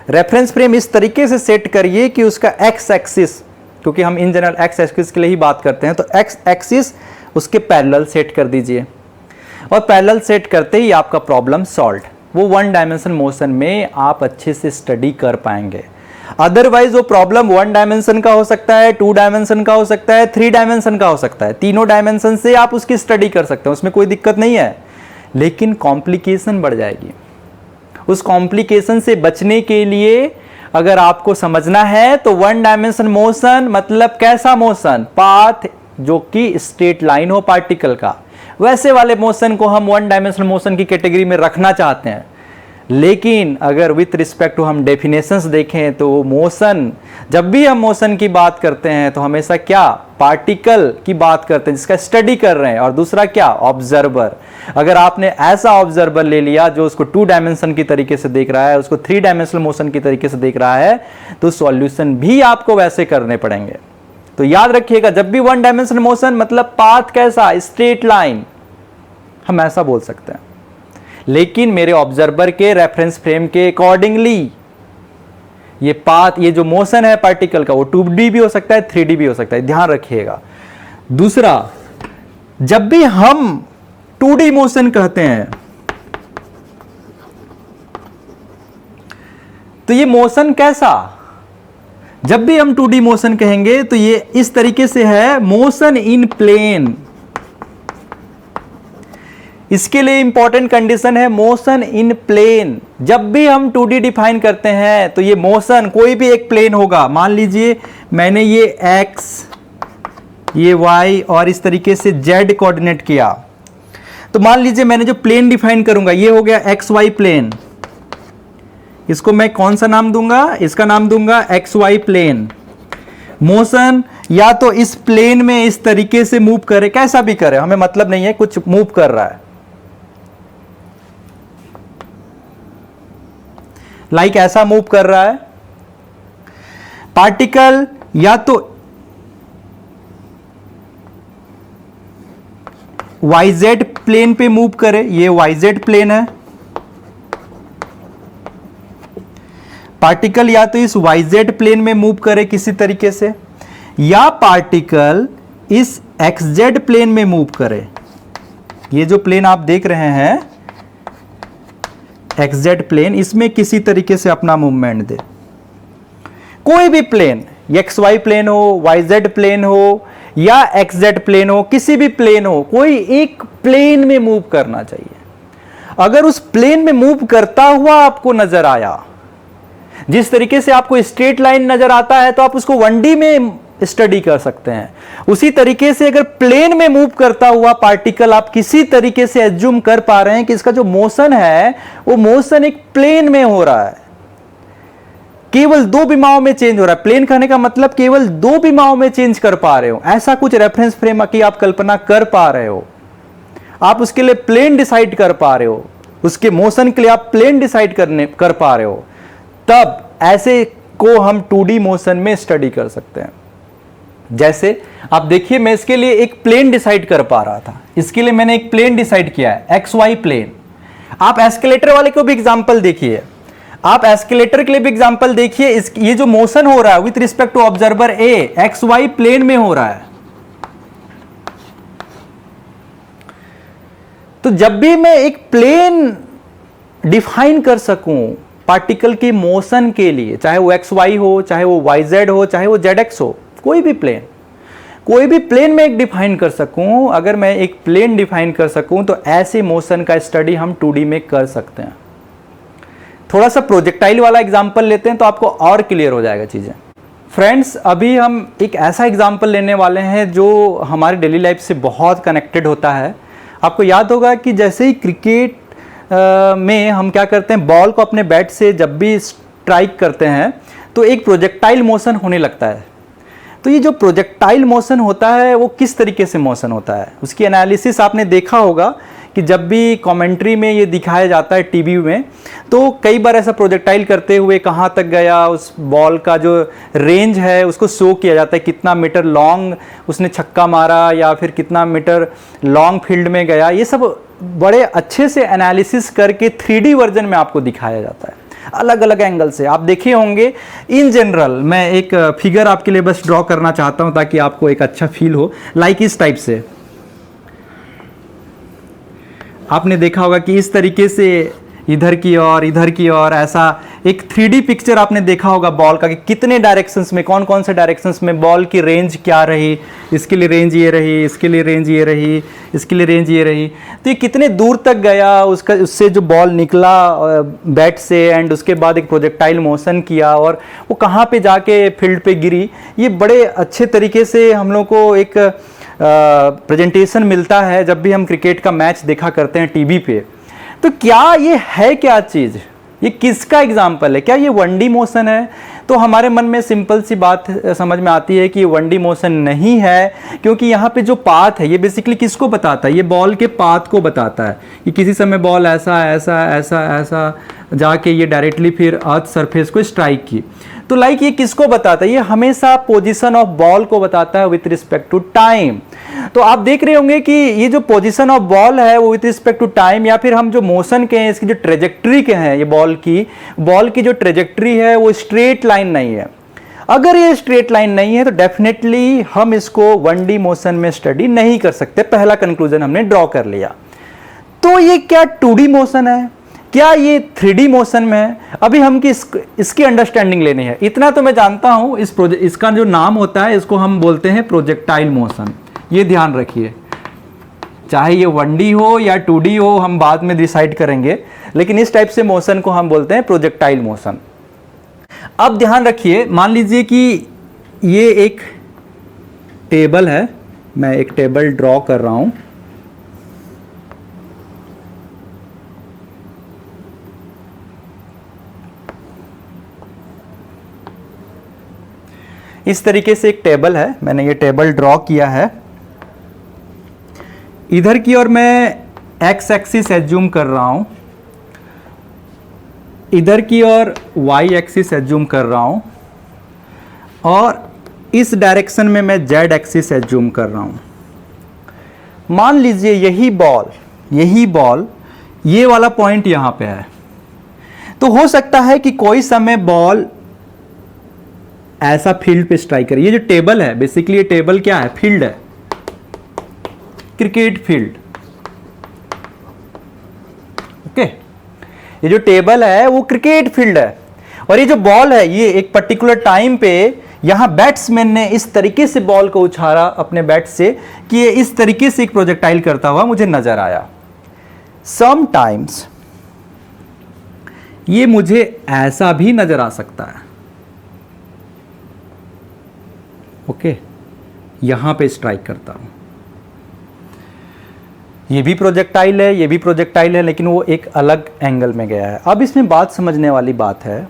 रेफरेंस फ्रेम इस तरीके से सेट करिए कि उसका एक्स एक्सिस, क्योंकि हम इन जनरल एक्स एक्सिस के लिए ही बात करते हैं, तो एक्स एक्सिस उसके पैरेलल सेट कर दीजिए, और पैरेलल सेट करते ही आपका प्रॉब्लम सॉल्व। वो 1 डायमेंशन मोशन में आप अच्छे से स्टडी कर पाएंगे। अदरवाइज वो प्रॉब्लम 1 डायमेंशन का हो सकता है, 2 डायमेंशन का हो सकता है, 3 डायमेंशन का हो सकता है। तीनों डायमेंशन से आप उसकी स्टडी कर सकते हैं, उसमें कोई दिक्कत नहीं है, लेकिन कॉम्प्लिकेशन बढ़ जाएगी। उस कॉम्प्लिकेशन से बचने के लिए अगर आपको समझना है तो 1 डायमेंशन मोशन मतलब कैसा मोशन, पाथ जो कि स्ट्रेट लाइन हो पार्टिकल का, वैसे वाले मोशन को हम 1 डायमेंशनल मोशन की कैटेगरी में रखना चाहते हैं। लेकिन अगर विथ रिस्पेक्ट टू हम डेफिनेशंस देखें तो मोशन, जब भी हम मोशन की बात करते हैं तो हमेशा क्या, पार्टिकल की बात करते हैं जिसका स्टडी कर रहे हैं, और दूसरा क्या, ऑब्जर्वर। अगर आपने ऐसा ऑब्जर्वर ले लिया जो उसको 2 डायमेंशन की तरीके से देख रहा है, उसको 3 डायमेंशनल मोशन की तरीके से देख रहा है, तो सॉल्यूशन भी आपको वैसे करने पड़ेंगे। तो याद रखिएगा, जब भी 1 डायमेंशनल मोशन मतलब पाथ कैसा, स्ट्रेट लाइन, हम ऐसा बोल सकते हैं। लेकिन मेरे ऑब्जर्वर के रेफरेंस फ्रेम के अकॉर्डिंगली ये पाथ, ये जो मोशन है पार्टिकल का, वो 2D भी हो सकता है, 3D भी हो सकता है, ध्यान रखिएगा। दूसरा, जब भी हम 2D मोशन कहते हैं तो ये मोशन कैसा, जब भी हम 2D मोशन कहेंगे तो ये इस तरीके से है, मोशन इन प्लेन। इसके लिए इंपॉर्टेंट कंडीशन है मोशन इन प्लेन। जब भी हम 2D डिफाइन करते हैं तो ये मोशन कोई भी एक प्लेन होगा। मान लीजिए मैंने ये x, ये y और इस तरीके से z कोऑर्डिनेट किया, तो मान लीजिए मैंने जो प्लेन डिफाइन करूंगा ये हो गया xy प्लेन। इसको मैं कौन सा नाम दूंगा, इसका नाम दूंगा xy प्लेन। मोशन या तो इस प्लेन में इस तरीके से मूव करे, कैसा भी करे, हमें मतलब नहीं है, कुछ मूव कर रहा है, लाइक ऐसा मूव कर रहा है पार्टिकल, या तो YZ प्लेन पे मूव करे, ये YZ प्लेन है, पार्टिकल या तो इस YZ प्लेन में मूव करे किसी तरीके से, या पार्टिकल इस XZ प्लेन में मूव करे। ये जो प्लेन आप देख रहे हैं XZ प्लेन, इसमें किसी तरीके से अपना मूवमेंट दे। कोई भी प्लेन, XY प्लेन हो, YZ प्लेन हो या XZ प्लेन हो, किसी भी प्लेन हो, कोई एक प्लेन में मूव करना चाहिए। अगर उस प्लेन में मूव करता हुआ आपको नजर आया, जिस तरीके से आपको स्ट्रेट लाइन नजर आता है तो आप उसको 1D में स्टडी कर सकते हैं। उसी तरीके से अगर प्लेन में मूव करता हुआ पार्टिकल आप किसी तरीके से एज्यूम कर पा रहे हैं कि इसका जो मोशन है वो मोशन एक प्लेन में हो रहा है, केवल 2 विमाओं में चेंज हो रहा है। प्लेन कहने का मतलब केवल 2 विमाओं में चेंज कर पा रहे हो, ऐसा कुछ रेफरेंस फ्रेम की आप कल्पना कर पा रहे हो, आप उसके लिए प्लेन डिसाइड कर पा रहे हो, उसके मोशन के लिए आप प्लेन डिसाइड कर पा रहे हो, तब ऐसे को हम 2D मोशन में स्टडी कर सकते हैं। जैसे आप देखिए, मैं इसके लिए एक प्लेन डिसाइड कर पा रहा था, इसके लिए मैंने एक प्लेन डिसाइड किया है, XY प्लेन। आप एस्केलेटर वाले को भी एग्जांपल देखिए, आप एस्केलेटर के लिए भी एग्जांपल देखिए। ये जो मोशन हो रहा है with respect to observer A, XY plane में हो रहा है। तो जब भी मैं एक प्लेन डिफाइन कर सकूं पार्टिकल के मोशन के लिए, चाहे वो XY हो, चाहे वो YZ हो, चाहे वो ZX हो, कोई भी प्लेन में एक डिफाइन कर सकूं, अगर मैं एक प्लेन डिफाइन कर सकूं तो ऐसे मोशन का स्टडी हम 2D में कर सकते हैं। थोड़ा सा प्रोजेक्टाइल वाला एग्जांपल लेते हैं तो आपको और क्लियर हो जाएगा चीजें। फ्रेंड्स, अभी हम एक ऐसा एग्जांपल लेने वाले हैं जो हमारे डेली लाइफ से बहुत कनेक्टेड होता है। आपको याद होगा कि जैसे ही क्रिकेट में हम क्या करते हैं, बॉल को अपने बैट से जब भी स्ट्राइक करते हैं तो एक प्रोजेक्टाइल मोशन होने लगता है। तो ये जो प्रोजेक्टाइल मोशन होता है वो किस तरीके से मोशन होता है, उसकी एनालिसिस आपने देखा होगा कि जब भी कमेंट्री में ये दिखाया जाता है टीवी में, तो कई बार ऐसा प्रोजेक्टाइल करते हुए कहाँ तक गया, उस बॉल का जो रेंज है उसको शो किया जाता है, कितना मीटर लॉन्ग उसने छक्का मारा या फिर कितना मीटर लॉन्ग फील्ड में गया। ये सब बड़े अच्छे से एनालिसिस करके 3D वर्जन में आपको दिखाया जाता है, अलग अलग एंगल से। आप देखे होंगे। इन जनरल मैं एक फिगर आपके लिए बस ड्रॉ करना चाहता हूं ताकि आपको एक अच्छा फील हो। लाइक इस टाइप से आपने देखा होगा कि इस तरीके से इधर की ओर ऐसा एक 3D पिक्चर आपने देखा होगा बॉल का, कि कितने डायरेक्शंस में, कौन कौन से डायरेक्शंस में बॉल की रेंज क्या रही, इसके लिए रेंज ये रही, इसके लिए रेंज ये रही, इसके लिए रेंज ये रही। तो ये कितने दूर तक गया, उससे जो बॉल निकला बैट से, एंड उसके बाद एक प्रोजेक्टाइल मोशन किया और वो कहाँ पे जाके फील्ड पे गिरी। ये बड़े अच्छे तरीके से हम लोग को एक प्रेजेंटेशन मिलता है जब भी हम क्रिकेट का मैच देखा करते हैं टीवी पे। तो क्या ये है क्या चीज़, ये किसका एग्जाम्पल है? क्या ये 1D मोशन है? तो हमारे मन में सिंपल सी बात समझ में आती है कि ये 1D मोशन नहीं है, क्योंकि यहाँ पे जो पाथ है ये बेसिकली किसको बताता है? ये बॉल के पाथ को बताता है कि किसी समय बॉल ऐसा ऐसा ऐसा ऐसा जाके ये डायरेक्टली फिर अर्थ सरफेस को स्ट्राइक की। तो लाइक ये किसको बताता है? ये हमेशा पोजीशन ऑफ बॉल को बताता है विथ रिस्पेक्ट टू टाइम। तो आप देख रहे होंगे कि ये जो पोजीशन ऑफ बॉल है वो विथ रिस्पेक्ट टू टाइम, या फिर हम जो मोशन के हैं, इसकी जो ट्रेजेक्ट्री के हैं, ये बॉल की जो ट्रेजेक्ट्री है वो स्ट्रेट लाइन नहीं है। अगर ये स्ट्रेट लाइन नहीं है तो डेफिनेटली हम इसको 1D मोशन में स्टडी नहीं कर सकते। पहला कंक्लूजन हमने ड्रॉ कर लिया। तो ये क्या 2D मोशन है? क्या ये 3D मोशन में है? अभी हम इसकी अंडरस्टैंडिंग लेनी है। इतना तो मैं जानता हूं, इसका जो नाम होता है इसको हम बोलते हैं प्रोजेक्टाइल मोशन। ये ध्यान रखिए, चाहे ये 1D हो या 2D हो हम बाद में डिसाइड करेंगे, लेकिन इस टाइप से मोशन को हम बोलते हैं प्रोजेक्टाइल मोशन। अब ध्यान रखिए, मान लीजिए कि ये एक टेबल है, मैं एक टेबल ड्रॉ कर रहा हूं। इस तरीके से एक टेबल है, मैंने ये टेबल ड्रॉ किया है। इधर की ओर मैं एक्स एक्सिस एज्यूम कर रहा हूं, इधर की ओर वाई एक्सिस एज्यूम कर रहा हूं, और इस डायरेक्शन में मैं जेड एक्सिस एज्यूम कर रहा हूं। मान लीजिए यही बॉल ये वाला पॉइंट यहां पे है, तो हो सकता है कि कोई समय बॉल ऐसा फील्ड पे स्ट्राइक करे। ये जो टेबल है, बेसिकली ये टेबल क्या है? फील्ड है, क्रिकेट फील्ड। ओके, ये जो टेबल है वो क्रिकेट फील्ड है, और ये जो बॉल है ये एक पर्टिकुलर टाइम पे यहां बैट्समैन ने इस तरीके से बॉल को उछाला अपने बैट से कि ये इस तरीके से एक प्रोजेक्टाइल करता हुआ मुझे नजर आया। समटाइम्स ये मुझे ऐसा भी नजर आ सकता है। ओके, यहां पे स्ट्राइक करता हूं, ये भी प्रोजेक्टाइल है, ये भी प्रोजेक्टाइल है, लेकिन वो एक अलग एंगल में गया है। अब इसमें बात समझने वाली बात है,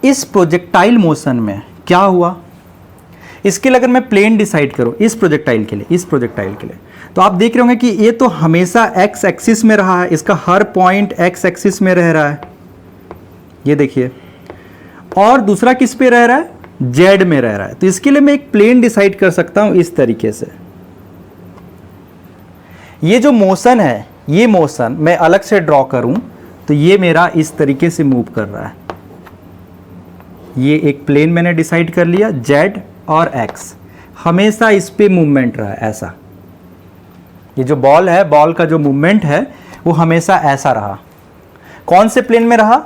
इस प्रोजेक्टाइल मोशन में क्या हुआ? इसके लिए अगर मैं प्लेन डिसाइड करूं इस प्रोजेक्टाइल के लिए, तो आप देख रहे होंगे कि ये तो हमेशा एक्स एक्सिस में रहा है, इसका हर पॉइंट एक्स एक्सिस में रह रहा है, ये देखिए, और दूसरा किस पे रह रहा है? जेड में रह रहा है। तो इसके लिए मैं एक प्लेन डिसाइड कर सकता हूं इस तरीके से। ये जो मोशन है, ये मोशन मैं अलग से ड्रॉ करूं तो ये मेरा इस तरीके से मूव कर रहा है। ये एक प्लेन मैंने डिसाइड कर लिया, जेड और एक्स, हमेशा इस पे मूवमेंट रहा है ऐसा। ये जो बॉल है, बॉल का जो मूवमेंट है वो हमेशा ऐसा रहा। कौन से प्लेन में रहा?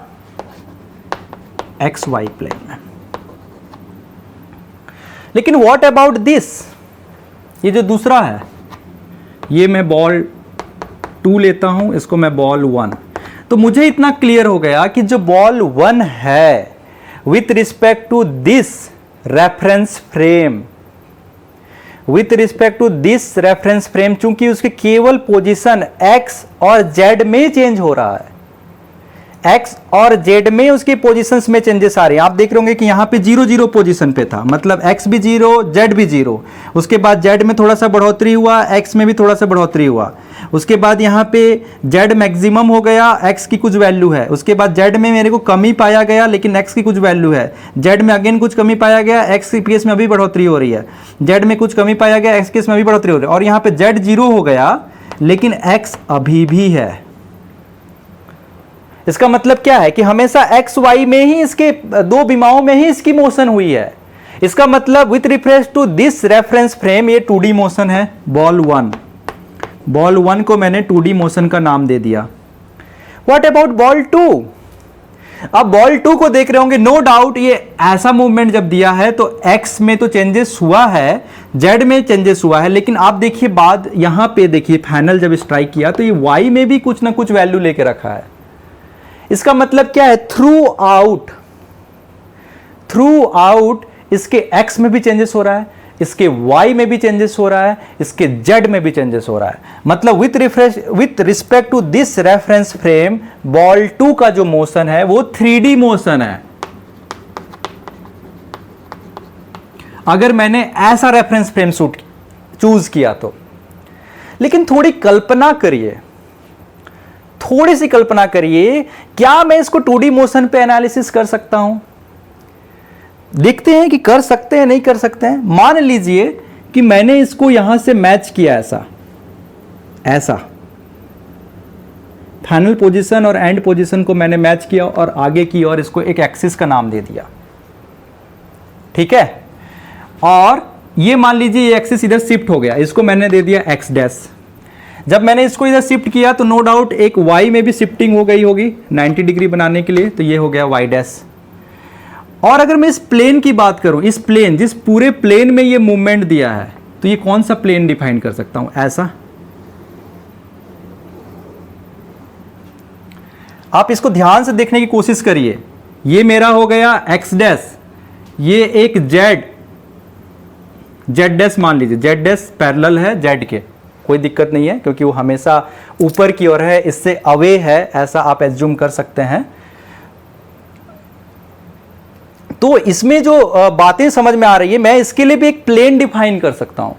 एक्स वाई प्लेन में। लेकिन व्हाट अबाउट दिस? ये जो दूसरा है, ये मैं बॉल 2 लेता हूं, इसको मैं बॉल 1। तो मुझे इतना क्लियर हो गया कि जो बॉल 1 है with respect to this reference frame, चूंकि उसके केवल पोजीशन एक्स और जेड में चेंज हो रहा है, एक्स और जेड में उसकी पोजीशंस में चेंजेस आ रहे हैं। आप देख रहे होंगे कि यहाँ पे 0-0 पोजीशन पे था, मतलब एक्स भी 0, जेड भी 0। उसके बाद जेड में थोड़ा सा बढ़ोतरी हुआ, एक्स में भी थोड़ा सा बढ़ोतरी हुआ। उसके बाद यहाँ पे जेड मैक्सिमम हो गया, एक्स की कुछ वैल्यू है। उसके बाद जेड में मेरे को कमी पाया गया, लेकिन एक्स की कुछ वैल्यू है। जेड में अगेन कुछ कमी पाया गया, एक्स के केस में अभी बढ़ोतरी हो रही है। जेड में कुछ कमी पाया गया, एक्स के केस में अभी बढ़ोतरी हो रही है। और यहाँ पे जेड 0 हो गया, लेकिन एक्स अभी भी है। इसका मतलब क्या है कि हमेशा एक्स वाई में ही, इसके दो विमाओं में ही इसकी मोशन हुई है। इसका मतलब with reference to this reference frame ये 2D मोशन है। बॉल 1 को मैंने 2D मोशन का नाम दे दिया। What about ball 2? अब बॉल 2 को देख रहे होंगे, नो डाउट ये ऐसा मूवमेंट जब दिया है तो एक्स में तो चेंजेस हुआ है, जेड में चेंजेस हुआ है, लेकिन आप देखिए बाद यहां पे देखिए फाइनल जब स्ट्राइक किया तो ये वाई में भी कुछ ना कुछ वैल्यू लेके रखा है। इसका मतलब क्या है? थ्रू आउट इसके एक्स में भी चेंजेस हो रहा है, इसके y में भी चेंजेस हो रहा है, इसके z में भी चेंजेस हो रहा है। मतलब with respect to this reference frame ball 2 का जो मोशन है वो 3D मोशन है। अगर मैंने ऐसा रेफरेंस फ्रेम चूज किया तो। लेकिन थोड़ी कल्पना करिए, थोड़ी सी कल्पना करिए, क्या मैं इसको 2D मोशन पे एनालिसिस कर सकता हूं? देखते हैं कि कर सकते हैं नहीं कर सकते हैं। मान लीजिए कि मैंने इसको यहां से मैच किया, ऐसा फाइनल पोजीशन और एंड पोजीशन को मैंने मैच किया और आगे की और इसको एक एक्सिस का नाम दे दिया, ठीक है। और ये मान लीजिए ये एक्सिस इधर शिफ्ट हो गया, इसको मैंने दे दिया एक्स डैश। जब मैंने इसको इधर शिफ्ट किया तो नो डाउट एक वाई में भी शिफ्टिंग हो गई होगी 90 डिग्री बनाने के लिए, तो ये हो गया वाई डैश। और अगर मैं इस प्लेन की बात करूं, इस प्लेन, जिस पूरे प्लेन में ये मूवमेंट दिया है, तो ये कौन सा प्लेन डिफाइन कर सकता हूं? ऐसा। आप इसको ध्यान से देखने की कोशिश करिए। ये मेरा हो गया एक्स डैश, ये एक जेड डैश मान लीजिए, जेड डैश पैरेलल है जेड के, कोई दिक्कत नहीं है क्योंकि वो हमेशा ऊपर की ओर है, इससे अवे है, ऐसा आप एज्यूम कर सकते हैं। तो इसमें जो बातें समझ में आ रही है, मैं इसके लिए भी एक प्लेन डिफाइन कर सकता हूं।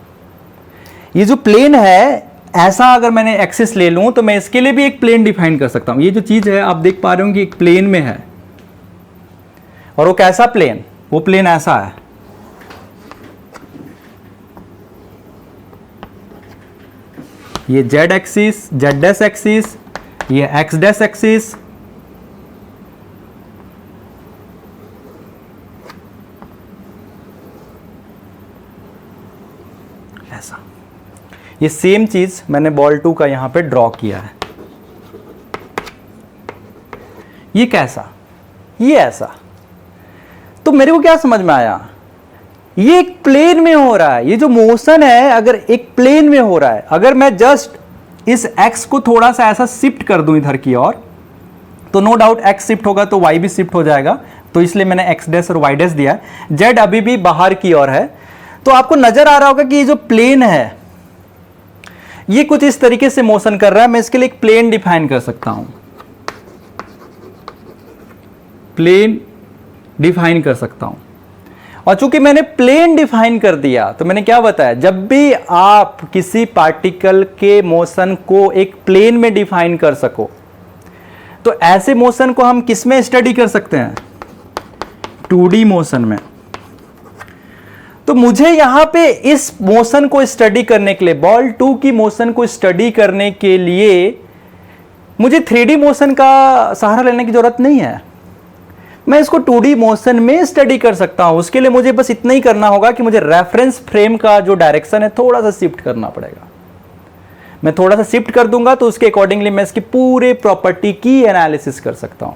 ये जो प्लेन है, ऐसा अगर मैंने एक्सिस ले लूं तो मैं इसके लिए भी एक प्लेन डिफाइन कर सकता हूं। ये जो चीज है आप देख पा रहे हो कि एक प्लेन में है, और वो कैसा प्लेन? वो प्लेन ऐसा है। ये Z axis, Z dash axis, ये एक्स डैश एक्सिस, ऐसा। ये सेम चीज मैंने बॉल 2 का यहां पे ड्रॉ किया है। ये कैसा? ये ऐसा। तो मेरे को क्या समझ में आया? ये एक प्लेन में हो रहा है। ये जो मोशन है अगर एक प्लेन में हो रहा है, अगर मैं जस्ट इस x को थोड़ा सा ऐसा शिफ्ट कर दूं इधर की ओर, तो नो डाउट x शिफ्ट होगा तो y भी शिफ्ट हो जाएगा, तो इसलिए मैंने x डैश और y डैश दिया है। z अभी भी बाहर की ओर है। तो आपको नजर आ रहा होगा कि ये जो प्लेन है ये कुछ इस तरीके से मोशन कर रहा है। मैं इसके लिए एक प्लेन डिफाइन कर सकता हूं, प्लेन डिफाइन कर सकता हूं। और चूंकि मैंने प्लेन डिफाइन कर दिया तो मैंने क्या बताया, जब भी आप किसी पार्टिकल के मोशन को एक प्लेन में डिफाइन कर सको तो ऐसे मोशन को हम किस में स्टडी कर सकते हैं? 2D मोशन में। तो मुझे यहां पे इस मोशन को स्टडी करने के लिए, बॉल 2 की मोशन को स्टडी करने के लिए मुझे 3D मोशन का सहारा लेने की जरूरत नहीं है। मैं इसको 2D मोशन में स्टडी कर सकता हूं। उसके लिए मुझे बस इतना ही करना होगा कि मुझे रेफरेंस फ्रेम का जो डायरेक्शन है थोड़ा सा शिफ्ट करना पड़ेगा। मैं थोड़ा सा शिफ्ट कर दूंगा तो उसके अकॉर्डिंगली मैं इसकी पूरे प्रॉपर्टी की एनालिसिस कर सकता हूं।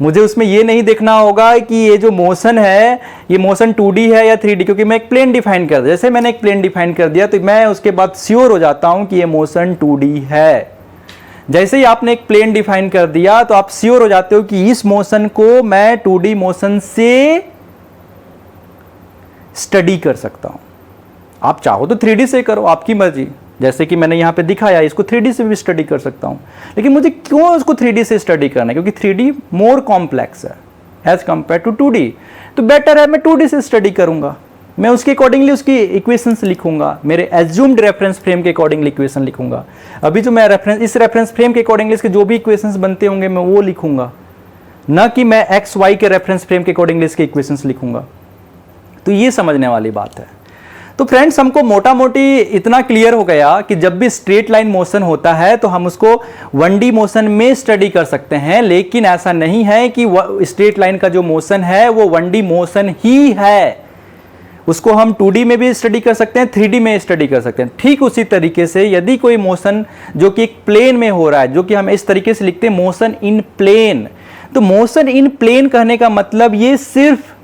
मुझे उसमें यह नहीं देखना होगा कि ये जो मोशन है ये मोशन 2D है या 3D, क्योंकि मैं एक प्लेन डिफाइन कर दिया। जैसे मैंने एक प्लेन डिफाइन कर दिया तो मैं उसके बाद श्योर हो जाता हूं कि ये मोशन 2D है। जैसे ही आपने एक प्लेन डिफाइन कर दिया तो आप श्योर हो जाते हो कि इस मोशन को मैं 2D मोशन से स्टडी कर सकता हूं। आप चाहो तो 3D से करो, आपकी मर्जी। जैसे कि मैंने यहां पे दिखाया, इसको 3D से भी स्टडी कर सकता हूं। लेकिन मुझे क्यों उसको 3D से स्टडी करना है? क्योंकि 3D मोर कॉम्प्लेक्स है एज कंपेयर टू 2D। तो बेटर है मैं 2D से स्टडी करूंगा। मैं उसके अकॉर्डिंगली उसकी इक्वेशंस लिखूंगा, मेरे एज्यूम्ड रेफरेंस फ्रेम के अकॉर्डिंगली इक्वेशन लिखूंगा। अभी जो मैं इस रेफरेंस फ्रेम के अकॉर्डिंगली इसके जो भी इक्वेशंस बनते होंगे मैं वो लिखूंगा, ना कि मैं एक्स वाई के रेफरेंस फ्रेम के अकॉर्डिंगली इसके इक्वेशंस लिखूंगा। तो ये समझने वाली बात है। तो फ्रेंड्स, हमको मोटा मोटी इतना क्लियर हो गया कि जब भी स्ट्रेट लाइन मोशन होता है तो हम उसको 1D मोशन में स्टडी कर सकते हैं। लेकिन ऐसा नहीं है कि स्ट्रेट लाइन का जो मोशन है वो 1D मोशन ही है। उसको हम 2D में भी स्टडी कर सकते हैं, 3D में स्टडी कर सकते हैं। ठीक उसी तरीके से यदि कोई मोशन जो कि एक प्लेन में हो रहा है, जो कि हम इस तरीके से लिखते हैं मोशन इन प्लेन, तो मोशन इन प्लेन कहने का मतलब ये सिर्फ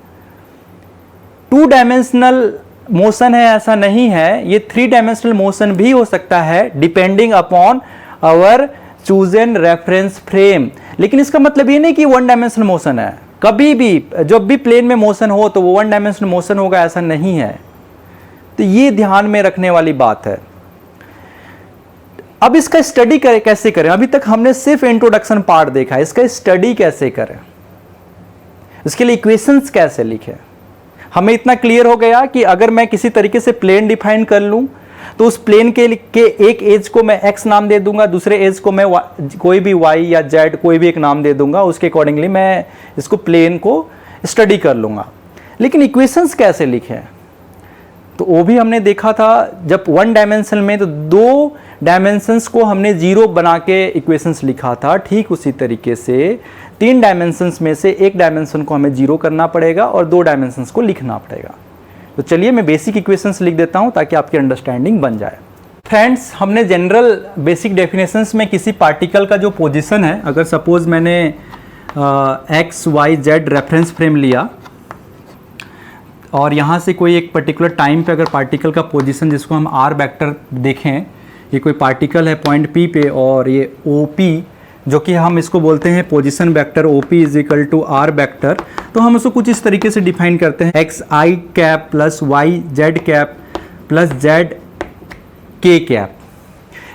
2 डायमेंशनल मोशन है ऐसा नहीं है, ये 3 डायमेंशनल मोशन भी हो सकता है depending upon our chosen reference frame. लेकिन इसका मतलब ये नहीं कि 1 डायमेंशनल मोशन है। कभी भी जब भी प्लेन में मोशन हो तो वो 1 डायमेंशनल मोशन होगा ऐसा नहीं है। तो ये ध्यान में रखने वाली बात है। अब इसका स्टडी कैसे करें? अभी तक हमने सिर्फ इंट्रोडक्शन पार्ट देखा है, इसका स्टडी कैसे करें, इसके लिए इक्वेशंस कैसे लिखें। हमें इतना क्लियर हो गया कि अगर मैं किसी तरीके से प्लेन डिफाइन कर लूं तो उस प्लेन के एक एज को मैं x नाम दे दूंगा, दूसरे एज को मैं कोई भी y या z कोई भी एक नाम दे दूंगा, उसके अकॉर्डिंगली मैं इसको प्लेन को स्टडी कर लूंगा। लेकिन इक्वेशंस कैसे लिखें, तो वो भी हमने देखा था जब वन डायमेंशन में, तो दो डायमेंशंस को हमने जीरो बना के इक्वेशंस लिखा था। ठीक उसी तरीके से तीन डायमेंशंस में से एक डायमेंशन को हमें जीरो करना पड़ेगा और दो डायमेंशंस को लिखना पड़ेगा। तो चलिए मैं बेसिक इक्वेशंस लिख देता हूं ताकि आपकी अंडरस्टैंडिंग बन जाए। फ्रेंड्स, हमने जनरल बेसिक डेफिनेशंस में किसी पार्टिकल का जो पोजीशन है, अगर सपोज मैंने X Y Z reference frame लिया और यहाँ से कोई एक पर्टिकुलर टाइम पे अगर पार्टिकल का पोजीशन, जिसको हम आर वेक्टर देखें, ये कोई पार्टिकल है पॉइंट पी पे और ये ओ पी, जो कि हम इसको बोलते हैं position vector, O P is equal to R vector. तो हम उसको कुछ इस तरीके से डिफाइन करते हैं, X I cap plus Y Z cap plus Z K cap.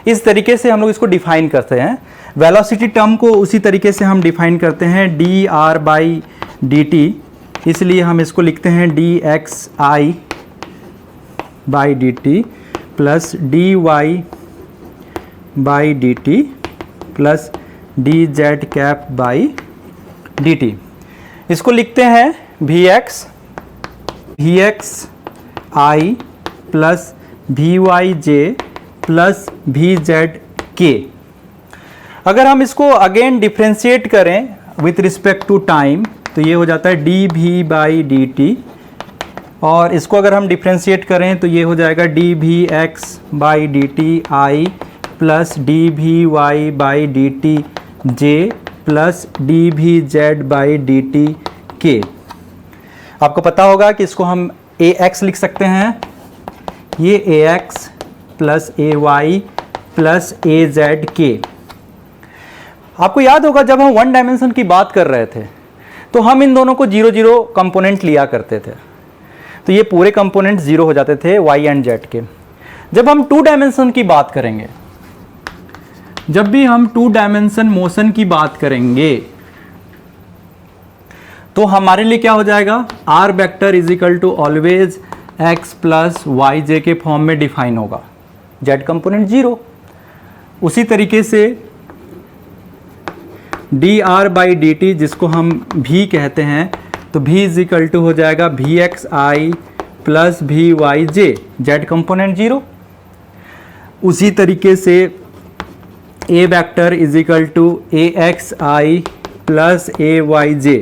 इस तरीके से हम लोग इसको डिफाइन करते हैं। वेलोसिटी टर्म को उसी तरीके से हम डिफाइन करते हैं, D R by D T, इसलिए हम इसको लिखते हैं D X I by D T plus D Y by D T plus D Z cap by D T. इसको लिखते हैं V X I plus V Y J plus V Z K. अगर हम इसको अगेन डिफ्रेंशिएट करें with respect to time, तो ये हो जाता है D V by D T, और इसको अगर हम डिफ्रेंशिएट करें तो ये हो जाएगा D V X by D T I plus D V Y by D T J plus D V Z by D T K. आपको पता होगा कि इसको हम ए एक्स लिख सकते हैं, ये ए x plus A Y plus A Z के। आपको याद होगा जब हम वन डायमेंशन की बात कर रहे थे तो हम इन दोनों को 0 0 कंपोनेंट लिया करते थे, तो ये पूरे कंपोनेंट 0 हो जाते थे वाई एंड जेड के। जब हम टू डायमेंशन की बात करेंगे, जब भी हम टू डायमेंशन मोशन की बात करेंगे तो हमारे लिए क्या हो जाएगा, R vector is equal to always X plus Y J के फॉर्म में डिफाइन होगा, जेड कंपोनेंट 0। उसी तरीके से D R by D T, जिसको हम भी कहते हैं, तो भी इज इक्वल टू हो जाएगा V X I plus V Y J, Z component 0। उसी तरीके से A vector is equal to A X I plus A Y J,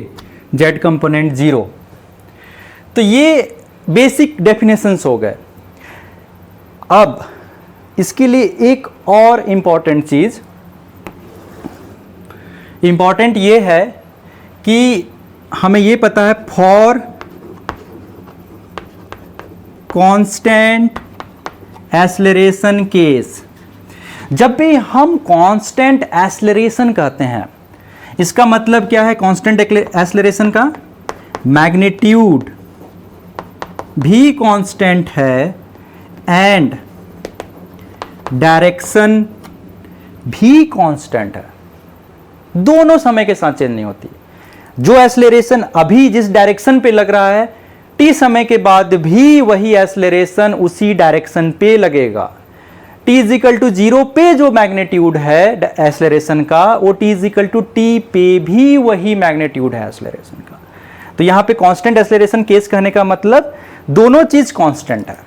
Z component 0। तो ये बेसिक डेफिनेशंस हो गए। अब इसके लिए एक और इम्पॉर्टेंट चीज़, इम्पॉर्टेंट ये है कि हमें ये पता है फॉर कांस्टेंट एक्सेलरेशन केस, जब भी हम कांस्टेंट एक्सेलरेशन कहते हैं, इसका मतलब क्या है, कांस्टेंट एक्सेलरेशन का मैग्नीट्यूड भी कांस्टेंट है एंड डायरेक्शन भी कांस्टेंट है, दोनों समय के साथ चेंज नहीं होती। जो एक्सेलरेशन अभी जिस डायरेक्शन पे लग रहा है, टी समय के बाद भी वही एक्सेलरेशन उसी डायरेक्शन पे लगेगा। टी इज इक्वल टू 0 पे जो मैग्नीट्यूड है एक्सेलरेशन का, वो T is equal to T पे भी वही मैग्नीट्यूड है एक्सेलरेशन का। तो यहां पे कांस्टेंट एक्सेलरेशन केस कहने का मतलब दोनों चीज कांस्टेंट है।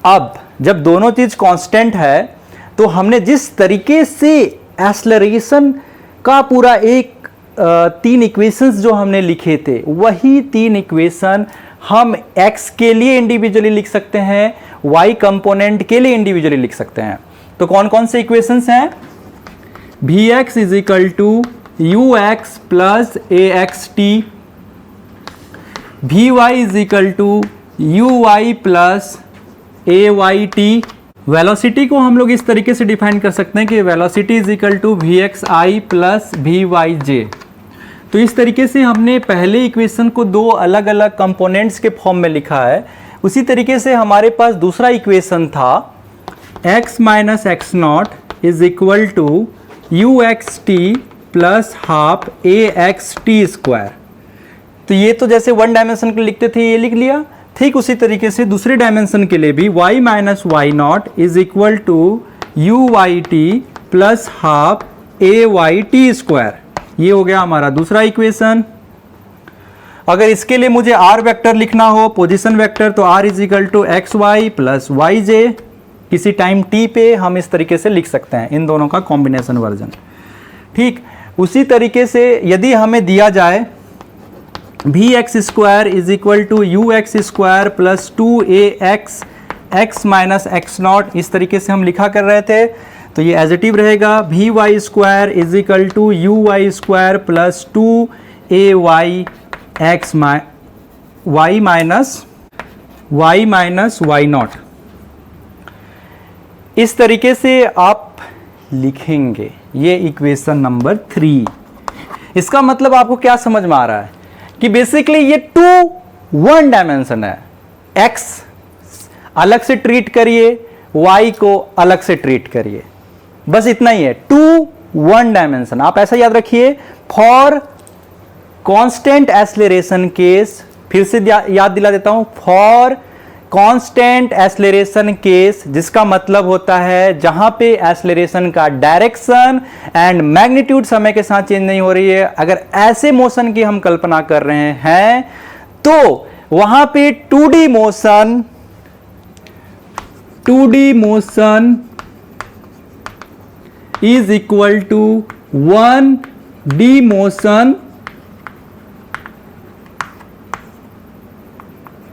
अब जब दोनों चीज कांस्टेंट है तो हमने जिस तरीके से एक्सेलरेशन का पूरा एक 3 इक्वेशंस जो हमने लिखे थे, वही 3 इक्वेशन हम x के लिए इंडिविजुअली लिख सकते हैं, y कंपोनेंट के लिए इंडिविजुअली लिख सकते हैं। तो कौन कौन से इक्वेशंस हैं, V X is equal to U X plus A X T, V Y is equal to U Y plus A Y T. Velocity को हम लोग इस तरीके से डिफाइन कर सकते हैं कि velocity is equal to V X I plus V Y J. तो इस तरीके से हमने पहले इक्वेशन को 2 अलग अलग कंपोनेंट्स के फॉर्म में लिखा है, उसी तरीके से हमारे पास दूसरा इक्वेशन था x minus X not is equal to U X T plus half A X T square. तो ये तो जैसे वन डायमेंशन के लिए लिखते थे ये लिख लिया। ठीक उसी तरीके से दूसरे डायमेंशन के लिए भी y minus Y not is equal to U Y T plus half A Y T square. ये हो गया हमारा दूसरा इक्वेशन। अगर इसके लिए मुझे r वेक्टर लिखना हो, पोजीशन वेक्टर, तो r is equal to X Y plus Y J. किसी टाइम t पे हम इस तरीके से लिख सकते हैं, इन दोनों का कॉम्बिनेशन वर्जन। ठीक उसी तरीके से यदि हमें दिया जाए भी X square is equal to U X square plus two A X X minus X not, इस तरीके से हम लिखा कर रहे थे, तो ये एजिटिव रहेगा भी Y square is equal to U Y square plus two A Y X Y minus Y not. इस तरीके से आप लिखेंगे ये इक्वेशन नंबर 3। इसका मतलब आपको क्या समझ में आ रहा है कि बेसिकली ये 2 वन डायमेंशन है। x अलग से ट्रीट करिए, y को अलग से ट्रीट करिए, बस इतना ही है। 2 वन डायमेंशन। आप ऐसा याद रखिए, फॉर कांस्टेंट एक्सेलरेशन केस, फिर से याद दिला देता हूं, फॉर कांस्टेंट एक्सेलरेशन केस, जिसका मतलब होता है जहां पे एक्सेलरेशन का डायरेक्शन एंड मैग्नीट्यूड समय के साथ चेंज नहीं हो रही है, अगर ऐसे मोशन की हम कल्पना कर रहे हैं तो वहां पे 2D motion is equal to 1D motion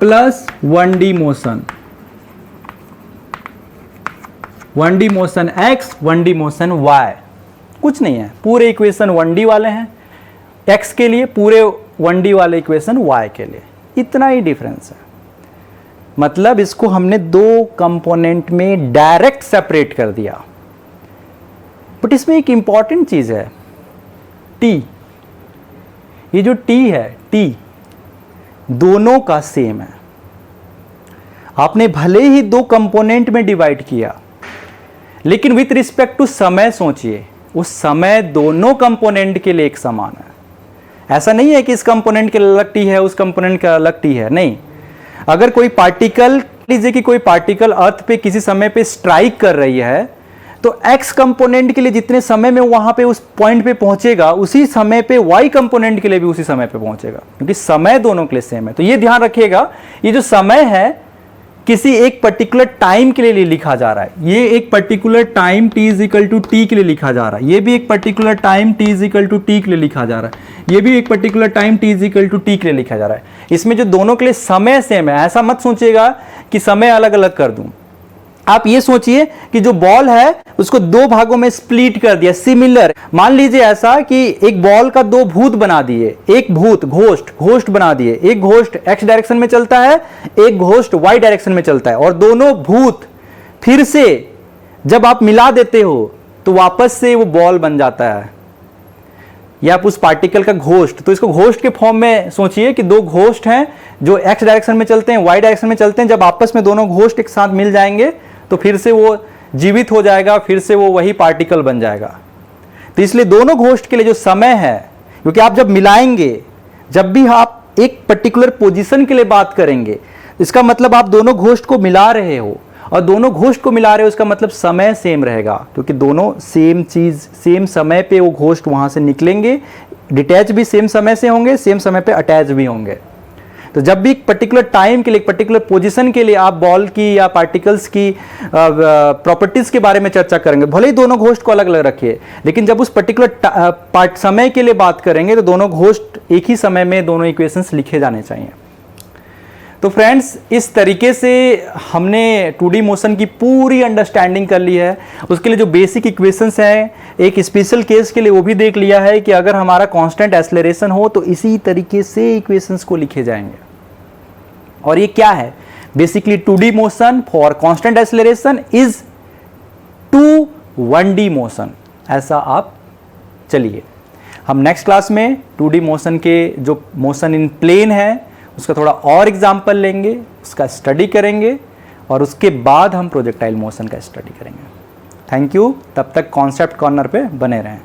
plus 1D motion. 1D motion x, 1D motion y। कुछ नहीं है, पूरे इक्वेशन 1D वाले हैं x के लिए, पूरे 1D वाले इक्वेशन y के लिए, इतना ही डिफरेंस है। मतलब इसको हमने 2 कंपोनेंट में डायरेक्ट सेपरेट कर दिया। बट इसमें एक इंपॉर्टेंट चीज है, t। ये जो t है, t दोनों का सेम है। आपने भले ही 2 कंपोनेंट में डिवाइड किया, लेकिन विथ रिस्पेक्ट टू समय सोचिए, उस समय दोनों कंपोनेंट के लिए एक समान है। ऐसा नहीं है कि इस कंपोनेंट के अलग टी है, उस कंपोनेंट का अलग टी है, नहीं। अगर कोई पार्टिकल, लीजिए कि कोई पार्टिकल अर्थ पे किसी समय पे स्ट्राइक कर रही है, तो x कंपोनेंट के लिए जितने समय में वहां पे उस पॉइंट पे पहुंचेगा, उसी समय पे y कंपोनेंट के लिए भी उसी समय पे पहुंचेगा, क्योंकि समय दोनों के लिए सेम है। तो ये ध्यान रखिएगा, ये जो समय है किसी एक पर्टिकुलर टाइम के लिए लिखा जा रहा है। ये एक particular time t is equal to T के लिए लिखा जा रहा है, ये भी एक particular time t is equal to T के लिए लिखा जा रहा है, ये भी एक particular time t is equal to T के लिए लिखा जा रहा है। इसमें जो दोनों के लिए समय सेम है, ऐसा मत सोचिएगा कि समय अलग अलग कर दूं। आप ये सोचिए कि जो बॉल है उसको 2 भागों में स्प्लिट कर दिया, सिमिलर। मान लीजिए ऐसा कि एक बॉल का 2 भूत बना दिए, एक भूत घोस्ट बना दिए, एक घोस्ट x डायरेक्शन में चलता है, एक घोस्ट y डायरेक्शन में चलता है, और दोनों भूत फिर से जब आप मिला देते हो तो वापस से वो बॉल बन जाता है, या आप उस पार्टिकल का घोस्ट। तो इसको घोस्ट के फॉर्म में सोचिए कि 2 घोस्ट हैं जो x डायरेक्शन में चलते हैं, y डायरेक्शन में चलते हैं। जब आपस में दोनों घोस्ट एक साथ मिल जाएंगे तो फिर से वो जीवित हो जाएगा, फिर से वो वही पार्टिकल बन जाएगा। तो इसलिए दोनों घोस्ट के लिए जो समय है, क्योंकि आप जब मिलाएंगे, जब भी आप एक पर्टिकुलर पोजीशन के लिए बात करेंगे, इसका मतलब आप दोनों घोस्ट को मिला रहे हो, और दोनों घोस्ट को मिला रहे हो इसका मतलब समय सेम रहेगा, क्योंकि दोनों सेम चीज सेम समय पे वो घोस्ट वहां से निकलेंगे। डिटैच भी सेम समय से होंगे, सेम समय पे अटैच भी होंगे। तो जब भी एक पर्टिकुलर टाइम के लिए, एक पर्टिकुलर पोजीशन के लिए आप बॉल की या पार्टिकल्स की प्रॉपर्टीज के बारे में चर्चा करेंगे, भले ही दोनों घोस्ट को अलग अलग रखिए, लेकिन जब उस पर्टिकुलर समय के लिए बात करेंगे तो दोनों घोस्ट एक ही समय में दोनों इक्वेशंस लिखे जाने चाहिए। तो फ्रेंड्स, इस तरीके से हमने 2D मोशन की पूरी अंडरस्टैंडिंग कर ली है। उसके लिए जो बेसिक इक्वेशंस हैं, एक स्पेशल केस के लिए वो भी देख लिया है कि अगर हमारा कांस्टेंट एक्सेलरेशन हो तो इसी तरीके से इक्वेशंस को लिखे जाएंगे। और ये क्या है? Basically 2D motion for constant acceleration is 2 1D motion. ऐसा आप चलिए हम नेक्स्ट क्लास में 2D मोशन के जो मोशन इन प्लेन है उसका थोड़ा और एग्जाम्पल लेंगे, उसका स्टडी करेंगे और उसके बाद हम प्रोजेक्टाइल मोशन का स्टडी करेंगे। थैंक यू, तब तक कॉन्सेप्ट कॉर्नर पे बने रहें।